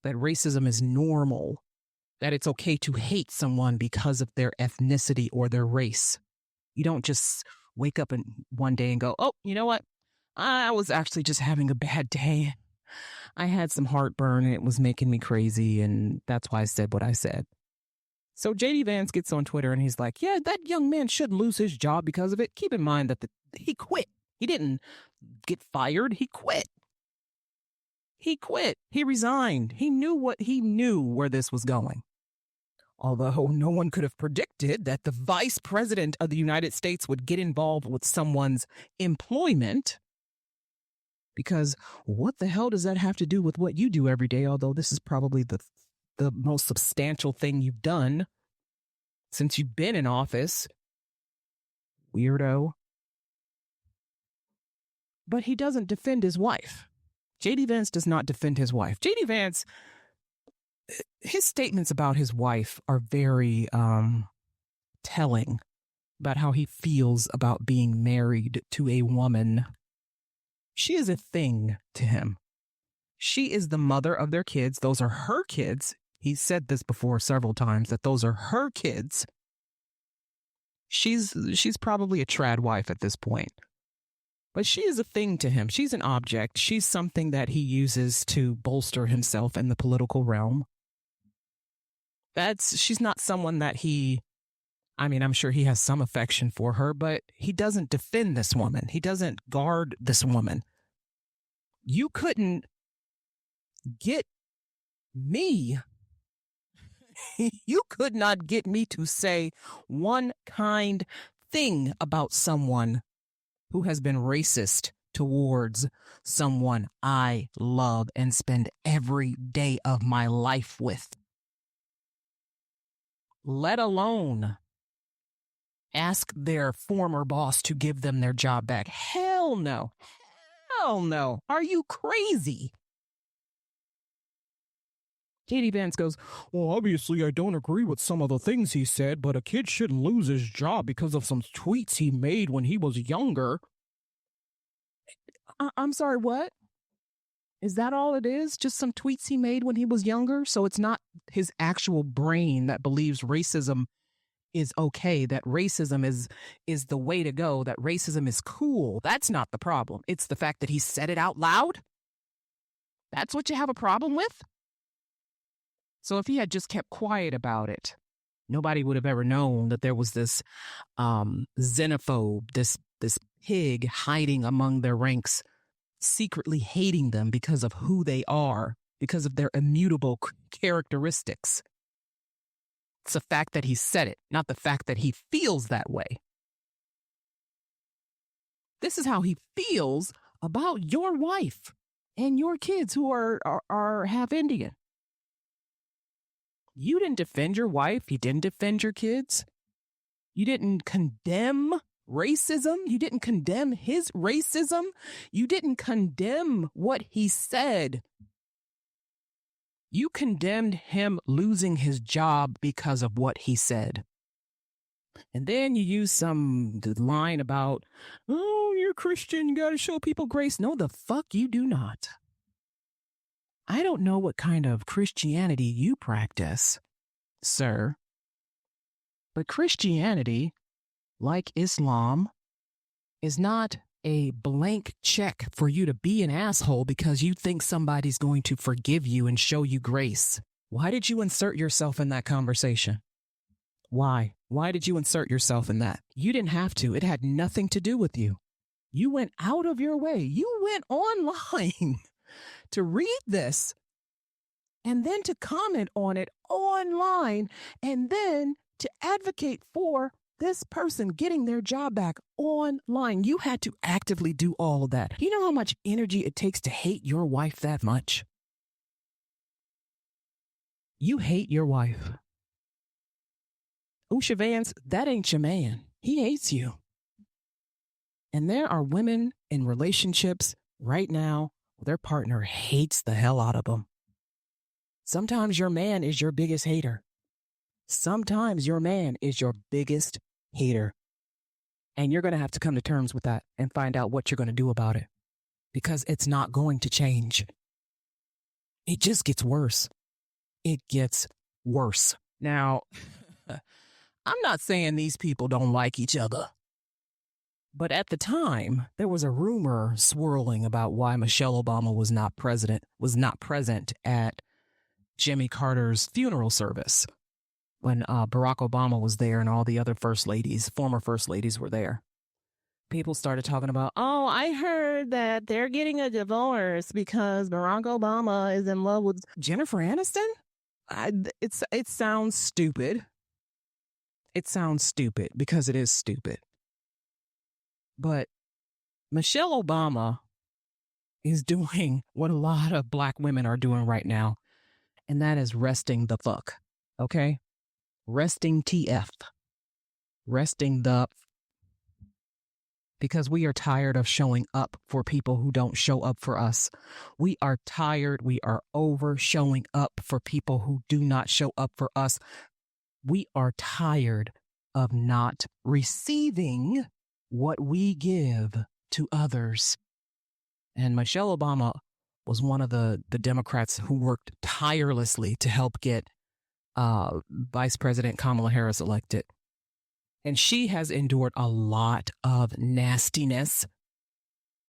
that racism is normal. that it's okay to hate someone because of their ethnicity or their race. You don't just wake up one day and go, oh, you know what? I was actually just having a bad day. I had some heartburn and it was making me crazy, and that's why I said what I said. So JD Vance gets on Twitter and he's like, yeah, that young man shouldn't lose his job because of it. Keep in mind that he quit. He didn't get fired. He quit. He quit. He resigned. He knew where this was going. Although no one could have predicted that the vice president of the United States would get involved with someone's employment. Because what the hell does that have to do with what you do every day? Although this is probably the most substantial thing you've done since you've been in office. Weirdo. But he doesn't defend his wife. JD Vance does not defend his wife. JD Vance, his statements about his wife are very telling about how he feels about being married to a woman. She is a thing to him. She is the mother of their kids. Those are her kids. He's said this before several times, that those are her kids. She's probably a trad wife at this point. But she is a thing to him. She's an object. She's something that he uses to bolster himself in the political realm. She's not someone that I'm sure he has some affection for her, but he doesn't defend this woman. He doesn't guard this woman. You couldn't get me. You could not get me to say one kind thing about someone who has been racist towards someone I love and spend every day of my life with. Let alone ask their former boss to give them their job back. Hell no. Hell no. Are you crazy? JD Vance goes, well, obviously I don't agree with some of the things he said, but a kid shouldn't lose his job because of some tweets he made when he was younger. I'm sorry, what? Is that all it is? Just some tweets he made when he was younger? So it's not his actual brain that believes racism is okay, that racism is the way to go, that racism is cool. That's not the problem. It's the fact that he said it out loud. That's what you have a problem with? So if he had just kept quiet about it, nobody would have ever known that there was this xenophobe, this pig hiding among their ranks, secretly hating them because of who they are, because of their immutable characteristics. It's the fact that he said it, not the fact that he feels that way. This is how he feels about your wife and your kids who are half Indian. You didn't defend your wife. You didn't defend your kids. You didn't condemn racism. You didn't condemn his racism. You didn't condemn what he said. You condemned him losing his job because of what he said. And then you use some line about, oh, you're Christian, you got to show people grace. No, the fuck you do not. I don't know what kind of Christianity you practice, sir. But Christianity, like Islam, is not a blank check for you to be an asshole because you think somebody's going to forgive you and show you grace. Why did you insert yourself in that conversation? Why? Why did you insert yourself in that? You didn't have to. It had nothing to do with you. You went out of your way. You went online to read this and then to comment on it online and then to advocate for this person getting their job back online. You had to actively do all of that. You know how much energy it takes to hate your wife that much? You hate your wife. Usha Vance, that ain't your man. He hates you. And there are women in relationships right now where their partner hates the hell out of them. Sometimes your man is your biggest hater. Sometimes your man is your biggest hater. And you're going to have to come to terms with that and find out what you're going to do about it. Because it's not going to change. It just gets worse. It gets worse. Now, I'm not saying these people don't like each other. But at the time, there was a rumor swirling about why Michelle Obama was not present at Jimmy Carter's funeral service when Barack Obama was there and all the other former first ladies were there. People started talking about, oh, I heard that they're getting a divorce because Barack Obama is in love with Jennifer Aniston. It sounds stupid. It sounds stupid because it is stupid. But Michelle Obama is doing what a lot of black women are doing right now, and that is resting the fuck, okay? Resting TF. Resting the... Because we are tired of showing up for people who don't show up for us. We are tired. We are over showing up for people who do not show up for us. We are tired of not receiving what we give to others. And Michelle Obama was one of the Democrats who worked tirelessly to help get Vice President Kamala Harris elected. And she has endured a lot of nastiness,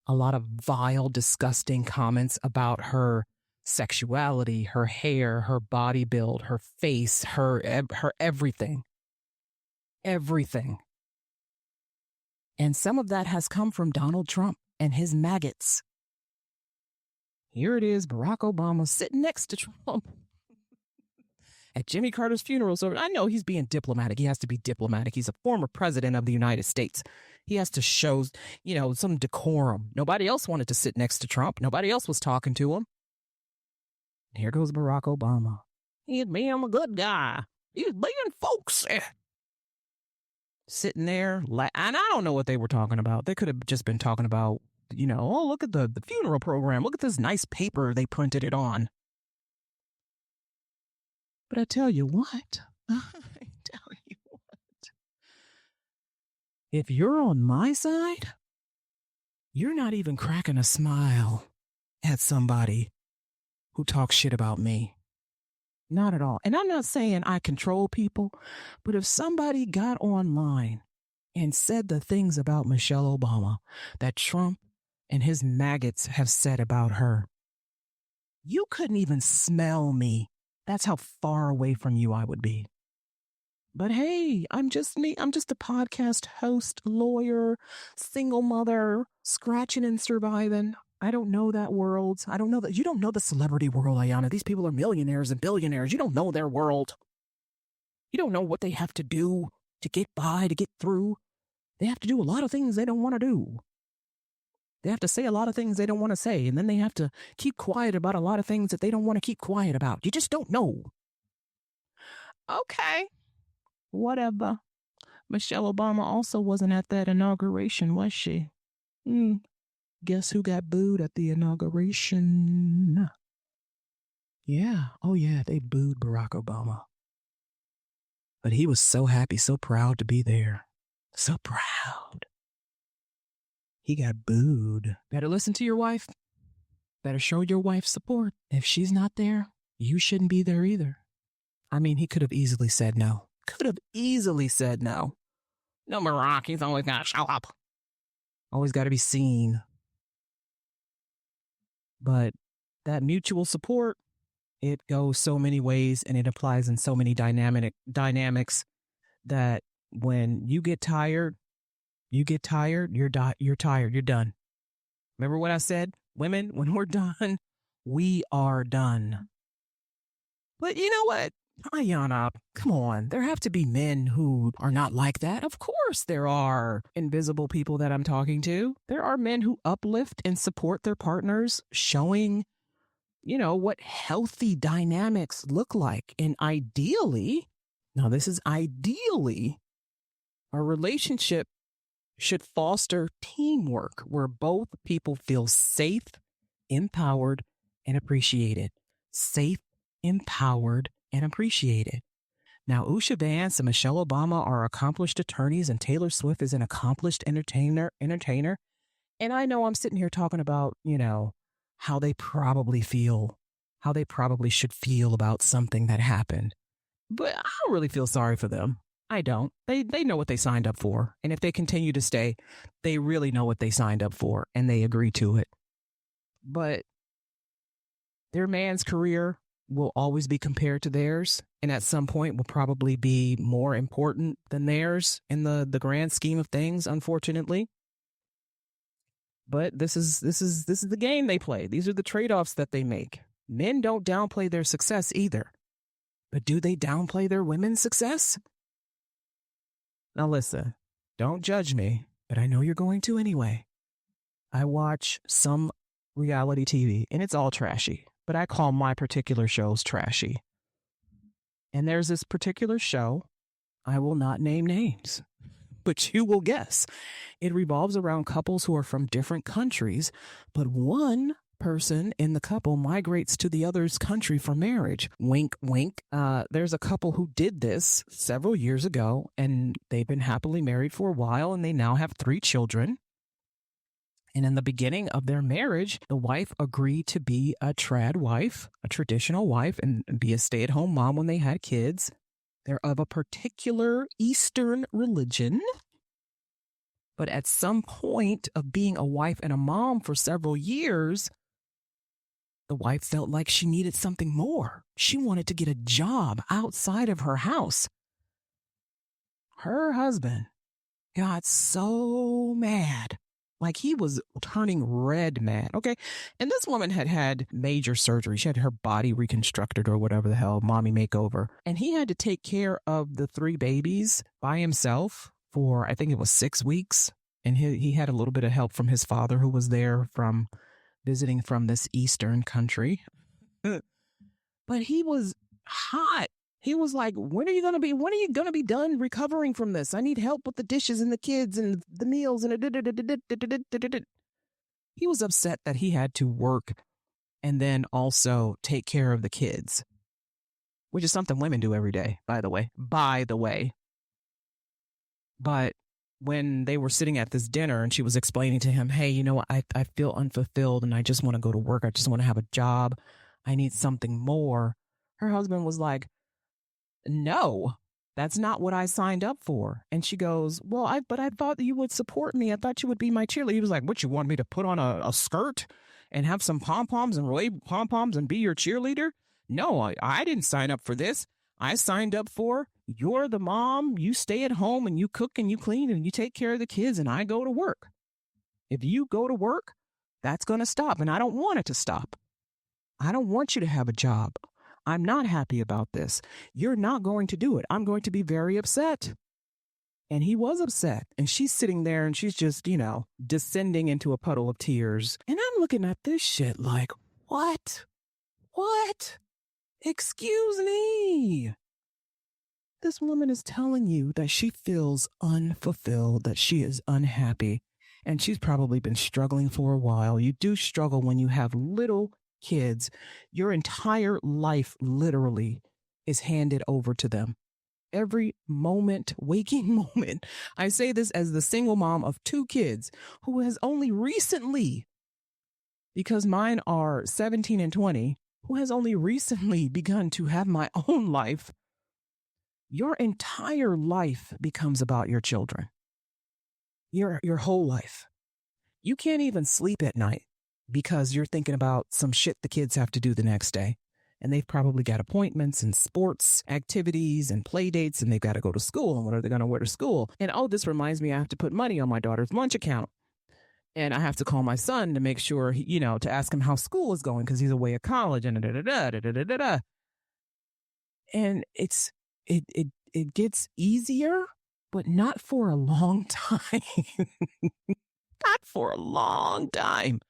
a lot of vile, disgusting comments about her sexuality, her hair, her body build, her face, her everything. Everything. And some of that has come from Donald Trump and his maggots. Here it is, Barack Obama sitting next to Trump at Jimmy Carter's funeral. So I know he's being diplomatic. He has to be diplomatic. He's a former president of the United States. He has to show, some decorum. Nobody else wanted to sit next to Trump. Nobody else was talking to him. And here goes Barack Obama. He's being a good guy. He's being folksy. Sitting there, and I don't know what they were talking about. They could have just been talking about, oh, look at the funeral program. Look at this nice paper they printed it on. But I tell you what, if you're on my side, you're not even cracking a smile at somebody who talks shit about me. Not at all. And I'm not saying I control people, but if somebody got online and said the things about Michelle Obama that Trump and his maggots have said about her, you couldn't even smell me. That's how far away from you I would be. But hey, I'm just me. I'm just a podcast host, lawyer, single mother, scratching and surviving. I don't know that world. I don't know that. You don't know the celebrity world, Ayana. These people are millionaires and billionaires. You don't know their world. You don't know what they have to do to get by, to get through. They have to do a lot of things they don't want to do. They have to say a lot of things they don't want to say, and then they have to keep quiet about a lot of things that they don't want to keep quiet about. You just don't know. Okay. Whatever. Michelle Obama also wasn't at that inauguration, was she? Guess who got booed at the inauguration? Yeah. Oh, yeah. They booed Barack Obama. But he was so happy, so proud to be there. So proud. He got booed. Better listen to your wife. Better show your wife support. If she's not there, you shouldn't be there either. I mean, he could have easily said no. Could have easily said no. No, Barack, he's always got to show up. Always got to be seen. But that mutual support, it goes so many ways and it applies in so many dynamics that when you get tired, you're tired, you're done. Remember what I said? Women, when we're done, we are done. But you know what? Ayana, come on. There have to be men who are not like that. Of course there are invisible people that I'm talking to. There are men who uplift and support their partners, showing, what healthy dynamics look like. And ideally, now this is ideally, a relationship should foster teamwork where both people feel safe, empowered, and appreciated. Safe, empowered, and appreciated. Now, Usha Vance and Michelle Obama are accomplished attorneys, and Taylor Swift is an accomplished entertainer. And I know I'm sitting here talking about, how they probably should feel about something that happened. But I don't really feel sorry for them. I don't. They know what they signed up for. And if they continue to stay, they really know what they signed up for and they agree to it. But their man's career will always be compared to theirs, and at some point will probably be more important than theirs in the grand scheme of things, unfortunately. But this is the game they play. These are the trade-offs that they make. Men don't downplay their success either. But do they downplay their women's success? Now listen, don't judge me, but I know you're going to anyway. I watch some reality TV, and it's all trashy, but I call my particular shows trashy. And there's this particular show, I will not name names, but you will guess. It revolves around couples who are from different countries, but one person in the couple migrates to the other's country for marriage. Wink, wink. There's a couple who did this several years ago, and they've been happily married for a while, and they now have 3 children. And in the beginning of their marriage, the wife agreed to be a trad wife, a traditional wife, and be a stay-at-home mom when they had kids. They're of a particular Eastern religion. But at some point of being a wife and a mom for several years, the wife felt like she needed something more. She wanted to get a job outside of her house. Her husband got so mad. Like he was turning red mad. Okay. And this woman had had major surgery. She had her body reconstructed or whatever the hell, mommy makeover. And he had to take care of the 3 babies by himself for, I think it was 6 weeks. And he had a little bit of help from his father who was there from visiting from this Eastern country. But he was hot. He was like, when are you going to be done recovering from this? I need help with the dishes and the kids and the meals. And he was upset that he had to work and then also take care of the kids, which is something women do every day, by the way. But when they were sitting at this dinner and she was explaining to him, hey, you know, I feel unfulfilled and I just want to go to work. I just want to have a job. I need something more. Her husband was like, no, that's not what I signed up for. And she goes, well, but I thought that you would support me. I thought you would be my cheerleader. He was like, what, you want me to put on a skirt and have some pom-poms and wave pom-poms and be your cheerleader? No, I didn't sign up for this. I signed up for you're the mom. You stay at home and you cook and you clean and you take care of the kids and I go to work. If you go to work, that's going to stop. And I don't want it to stop. I don't want you to have a job. I'm not happy about this. You're not going to do it. I'm going to be very upset. And he was upset. And she's sitting there and she's just, you know, descending into a puddle of tears. And I'm looking at this shit like, what? What? Excuse me. This woman is telling you that she feels unfulfilled, that she is unhappy. And she's probably been struggling for a while. You do struggle when you have little kids. Your entire life literally is handed over to them. Every moment, waking moment. I say this as the single mom of 2 kids who has only recently, because mine are 17 and 20, who has only recently begun to have my own life. Your entire life becomes about your children. Your whole life. You can't even sleep at night because you're thinking about some shit the kids have to do the next day. And they've probably got appointments and sports activities and play dates, and they've got to go to school. And what are they going to wear to school? And oh, this reminds me, I have to put money on my daughter's lunch account. And I have to call my son to make sure, to ask him how school is going because he's away at college and da-da-da-da-da-da-da-da. And it gets easier, but not for a long time. Not for a long time.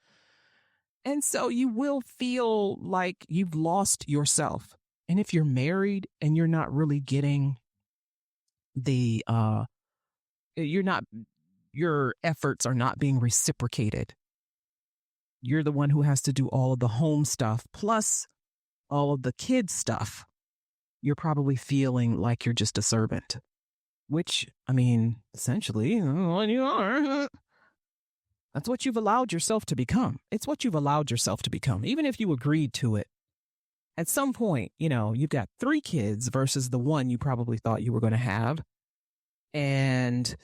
And so you will feel like you've lost yourself. And if you're married and you're not really getting your efforts are not being reciprocated. You're the one who has to do all of the home stuff plus all of the kids stuff. You're probably feeling like you're just a servant, which, I mean, essentially, what you are. That's what you've allowed yourself to become. It's what you've allowed yourself to become. Even if you agreed to it, At some point, you've got 3 kids versus the one you probably thought you were going to have. And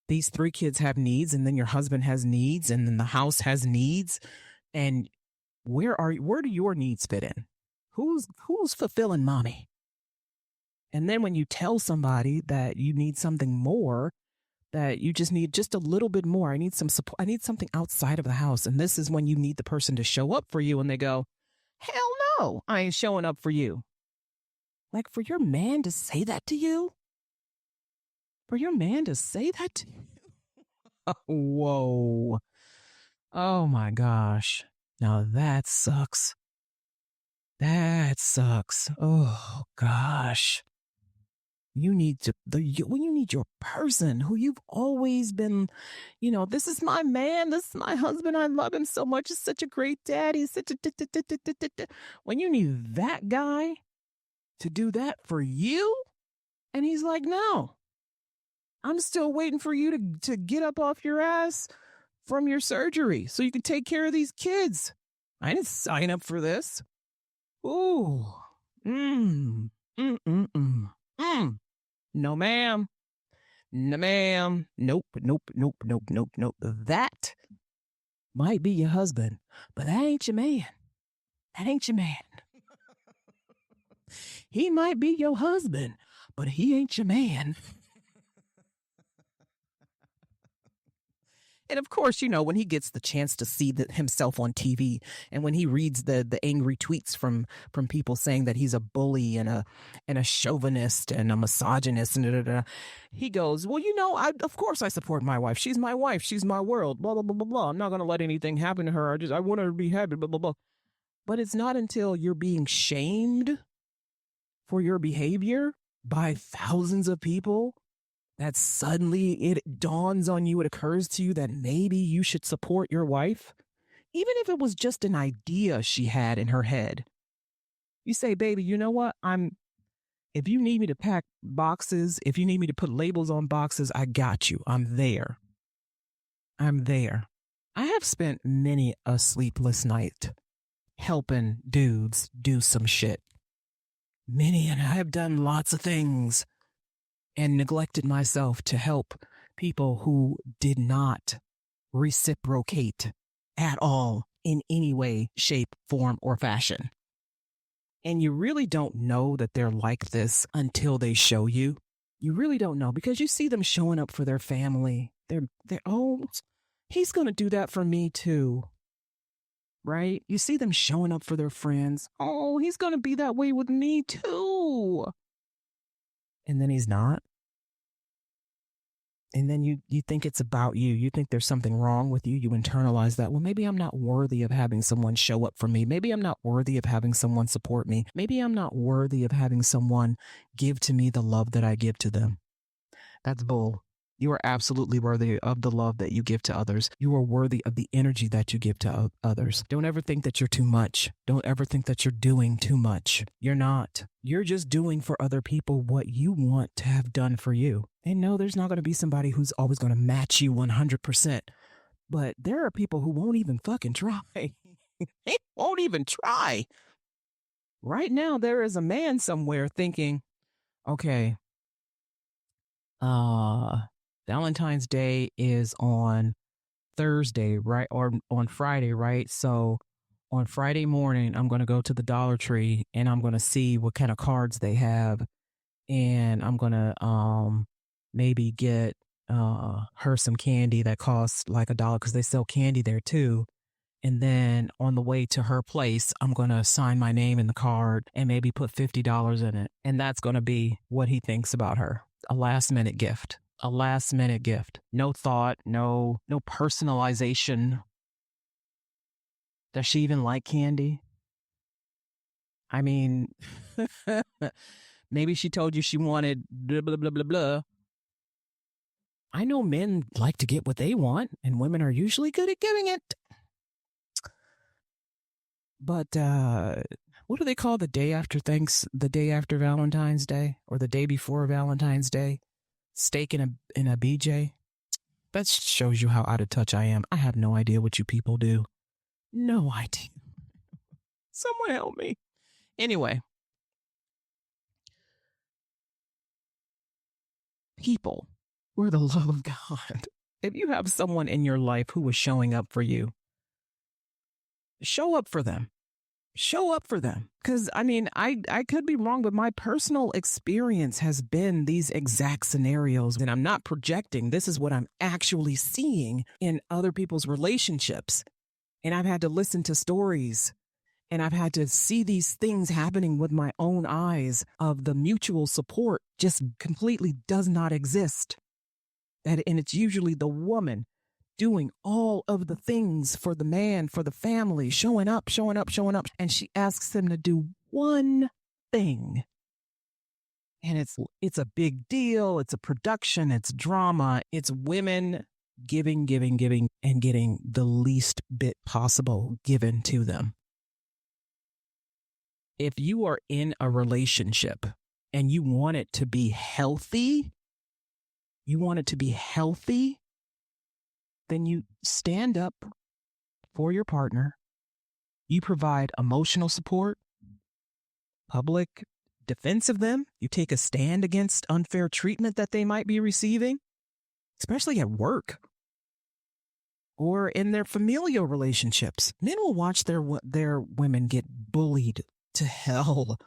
these 3 kids have needs, and then your husband has needs, and then the house has needs. And where do your needs fit in? Who's fulfilling mommy? And then when you tell somebody that you need something more, that you just need just a little bit more, I need some support, I need something outside of the house. And this is when you need the person to show up for you, and they go, hell no, I ain't showing up for you. Like, for your man to say that to you? For your man to say that to you? Whoa. Oh my gosh. Now that sucks. That sucks. Oh gosh. When you need your person who you've always been, this is my man, this is my husband, I love him so much, he's such a great dad, he's such a when you need that guy to do that for you, and he's like, no, I'm still waiting for you to get up off your ass from your surgery so you can take care of these kids. I didn't sign up for this. Ooh. No, ma'am. No, ma'am. Nope. That might be your husband, but that ain't your man. That ain't your man. He might be your husband, but he ain't your man. And of course, when he gets the chance to see himself on TV, and when he reads the angry tweets from people saying that he's a bully and a chauvinist and a misogynist, and he goes, well, of course I support my wife. She's my wife. She's my world. Blah blah blah blah blah. I'm not going to let anything happen to her. I want her to be happy. Blah blah blah. But it's not until you're being shamed for your behavior by thousands of people that suddenly it dawns on you, it occurs to you that maybe you should support your wife, even if it was just an idea she had in her head. You say, baby, you know what? If you need me to pack boxes, if you need me to put labels on boxes, I got you. I'm there. I have spent many a sleepless night helping dudes do some shit. Many, and I have done lots of things and neglected myself to help people who did not reciprocate at all in any way, shape, form, or fashion. And you really don't know that they're like this until they show you. You really don't know, because you see them showing up for their family. They're oh, he's going to do that for me too. Right? You see them showing up for their friends. Oh, he's going to be that way with me too. And then he's not. And then you think it's about you. You think there's something wrong with you. You internalize that. Well, maybe I'm not worthy of having someone show up for me. Maybe I'm not worthy of having someone support me. Maybe I'm not worthy of having someone give to me the love that I give to them. That's bull. You are absolutely worthy of the love that you give to others. You are worthy of the energy that you give to others. Don't ever think that you're too much. Don't ever think that you're doing too much. You're not. You're just doing for other people what you want to have done for you. And no, there's not going to be somebody who's always going to match you 100%. But there are people who won't even fucking try. They won't even try. Right now, there is a man somewhere thinking, okay, Valentine's Day is on Thursday, right? Or on Friday, right? So on Friday morning, I'm going to go to the Dollar Tree and I'm going to see what kind of cards they have. And I'm going to maybe get her some candy that costs like $1 because they sell candy there too. And then on the way to her place, I'm going to sign my name in the card and maybe put $50 in it. And that's going to be what he thinks about her. A last minute gift. A last minute gift. No thought, no personalization. Does she even like candy? I mean, maybe she told you she wanted blah, blah, blah, blah, blah. I know men like to get what they want, and women are usually good at giving it. But what do they call the day after Valentine's Day, or the day before Valentine's Day? Steak in a BJ? That shows you how out of touch I am. I have no idea what you people do. No idea. Someone help me. Anyway, people, we're the love of God. If you have someone in your life who is showing up for you, show up for them. Show up for them. Because I mean, I could be wrong, but my personal experience has been these exact scenarios. And I'm not projecting. This is what I'm actually seeing in other people's relationships. And I've had to listen to stories and I've had to see these things happening with my own eyes of the mutual support just completely does not exist. And it's usually the woman doing all of the things for the man, for the family, showing up. And she asks him to do one thing. And it's a big deal. It's a production. It's drama. It's women giving, and getting the least bit possible given to them. If you are in a relationship and you want it to be healthy, then you stand up for your partner. You provide emotional support, public defense of them. You take a stand against unfair treatment that they might be receiving, especially at work or in their familial relationships. Men will watch their women get bullied to hell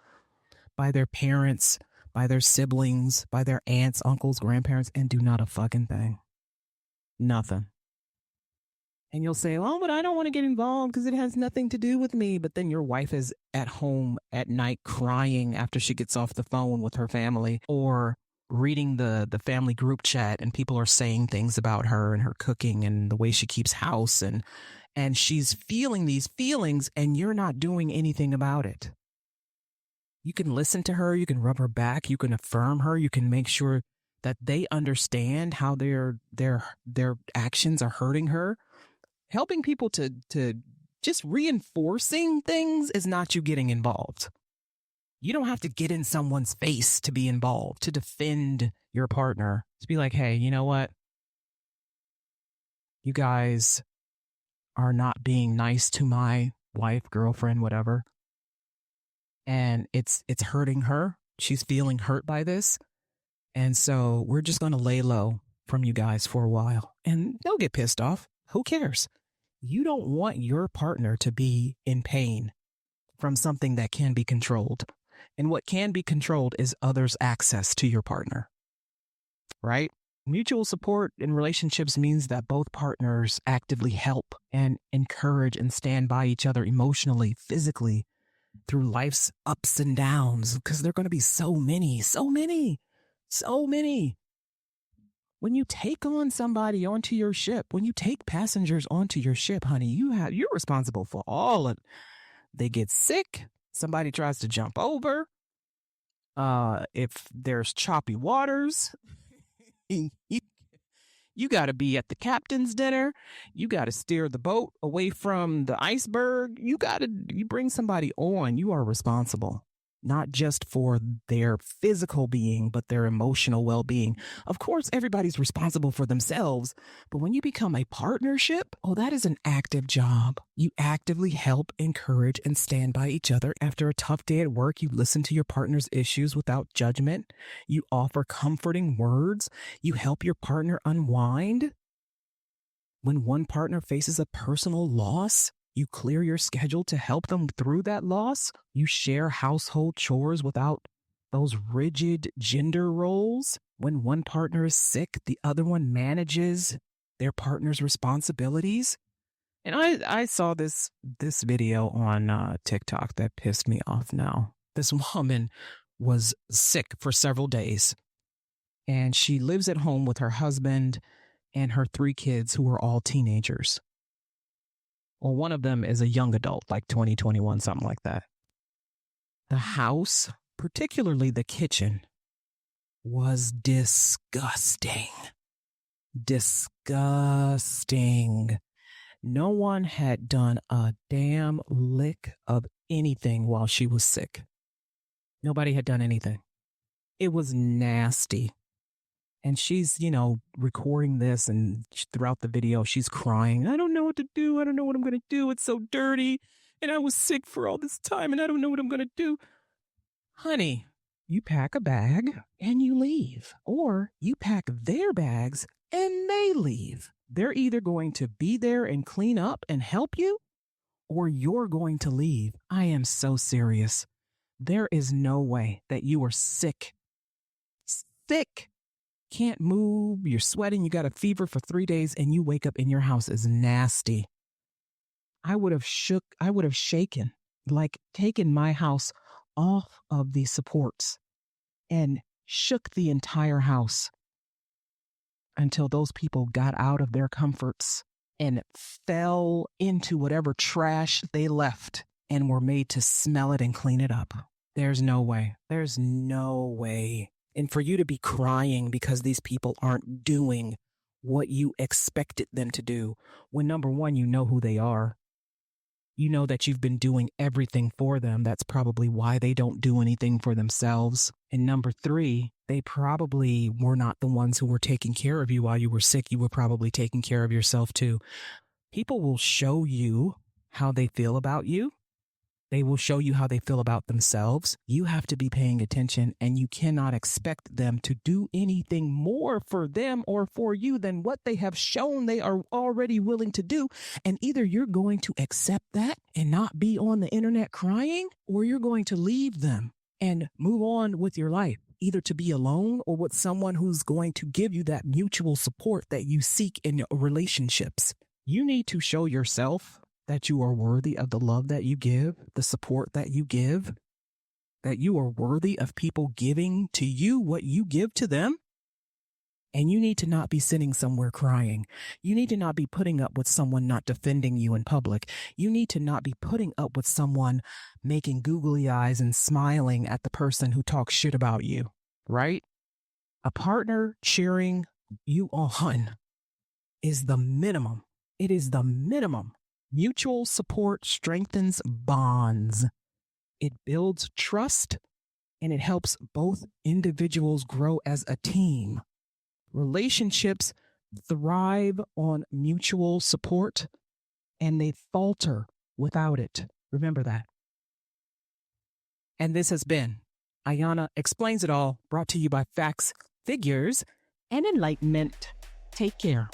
by their parents, by their siblings, by their aunts, uncles, grandparents, and do not a fucking thing. Nothing. And you'll say, oh, but I don't want to get involved because it has nothing to do with me. But then your wife is at home at night crying after she gets off the phone with her family, or reading the family group chat and people are saying things about her and her cooking and the way she keeps house. And she's feeling these feelings and you're not doing anything about it. You can listen to her. You can rub her back. You can affirm her. You can make sure that they understand how their actions are hurting her. Helping people to just reinforcing things is not you getting involved. You don't have to get in someone's face to be involved, to defend your partner. To be like, hey, you know what? You guys are not being nice to my wife, girlfriend, whatever. And it's hurting her. She's feeling hurt by this. And so we're just going to lay low from you guys for a while. And they'll get pissed off. Who cares? You don't want your partner to be in pain from something that can be controlled. And what can be controlled is others' access to your partner, right? Mutual support in relationships means that both partners actively help and encourage and stand by each other emotionally, physically, through life's ups and downs, because there are going to be so many. When you take on somebody onto your ship, when you take passengers onto your ship, honey, you're responsible for all of it. They get sick. Somebody tries to jump over. If there's choppy waters, you got to be at the captain's dinner. You got to steer the boat away from the iceberg. You bring somebody on. You are responsible. Not just for their physical being, but their emotional well-being. Of course, everybody's responsible for themselves, but when you become a partnership, that is an active job. You actively help, encourage, and stand by each other. After a tough day at work, you listen to your partner's issues without judgment. You offer comforting words. You help your partner unwind. When one partner faces a personal loss, you clear your schedule to help them through that loss. You share household chores without those rigid gender roles. When one partner is sick, the other one manages their partner's responsibilities. And I saw this video on TikTok that pissed me off now. This woman was sick for several days, and she lives at home with her husband and her 3 kids who are all teenagers. Well, one of them is a young adult, like 20, 21, something like that. The house, particularly the kitchen, was disgusting. Disgusting. No one had done a damn lick of anything while she was sick. Nobody had done anything. It was nasty. And she's, recording this, and throughout the video, she's crying. I don't know what to do. I don't know what I'm going to do. It's so dirty. and I was sick for all this time and I don't know what I'm going to do. Honey, you pack a bag and you leave, or you pack their bags and they leave. They're either going to be there and clean up and help you, or you're going to leave. I am so serious. There is no way that you are sick. Sick. Can't move, you're sweating, you got a fever for 3 days, and you wake up and your house is nasty. I would have shaken, like taken my house off of the supports and shook the entire house until those people got out of their comforts and fell into whatever trash they left and were made to smell it and clean it up. There's no way. There's no way. And for you to be crying because these people aren't doing what you expected them to do, when number one, you know who they are. You know that you've been doing everything for them. That's probably why they don't do anything for themselves. And number three, they probably were not the ones who were taking care of you while you were sick. You were probably taking care of yourself too. People will show you how they feel about you. They will show you how they feel about themselves. You have to be paying attention, and you cannot expect them to do anything more for them or for you than what they have shown they are already willing to do. And either you're going to accept that and not be on the internet crying, or you're going to leave them and move on with your life, either to be alone or with someone who's going to give you that mutual support that you seek in relationships. You need to show yourself that you are worthy of the love that you give, the support that you give, that you are worthy of people giving to you what you give to them. And you need to not be sitting somewhere crying. You need to not be putting up with someone not defending you in public. You need to not be putting up with someone making googly eyes and smiling at the person who talks shit about you, right? A partner cheering you on is the minimum. It is the minimum. Mutual support strengthens bonds. It builds trust, and it helps both individuals grow as a team. Relationships thrive on mutual support, and they falter without it. Remember that. And this has been Ayana Explains It All, brought to you by Facts, Figures, and Enlightenment. Take care.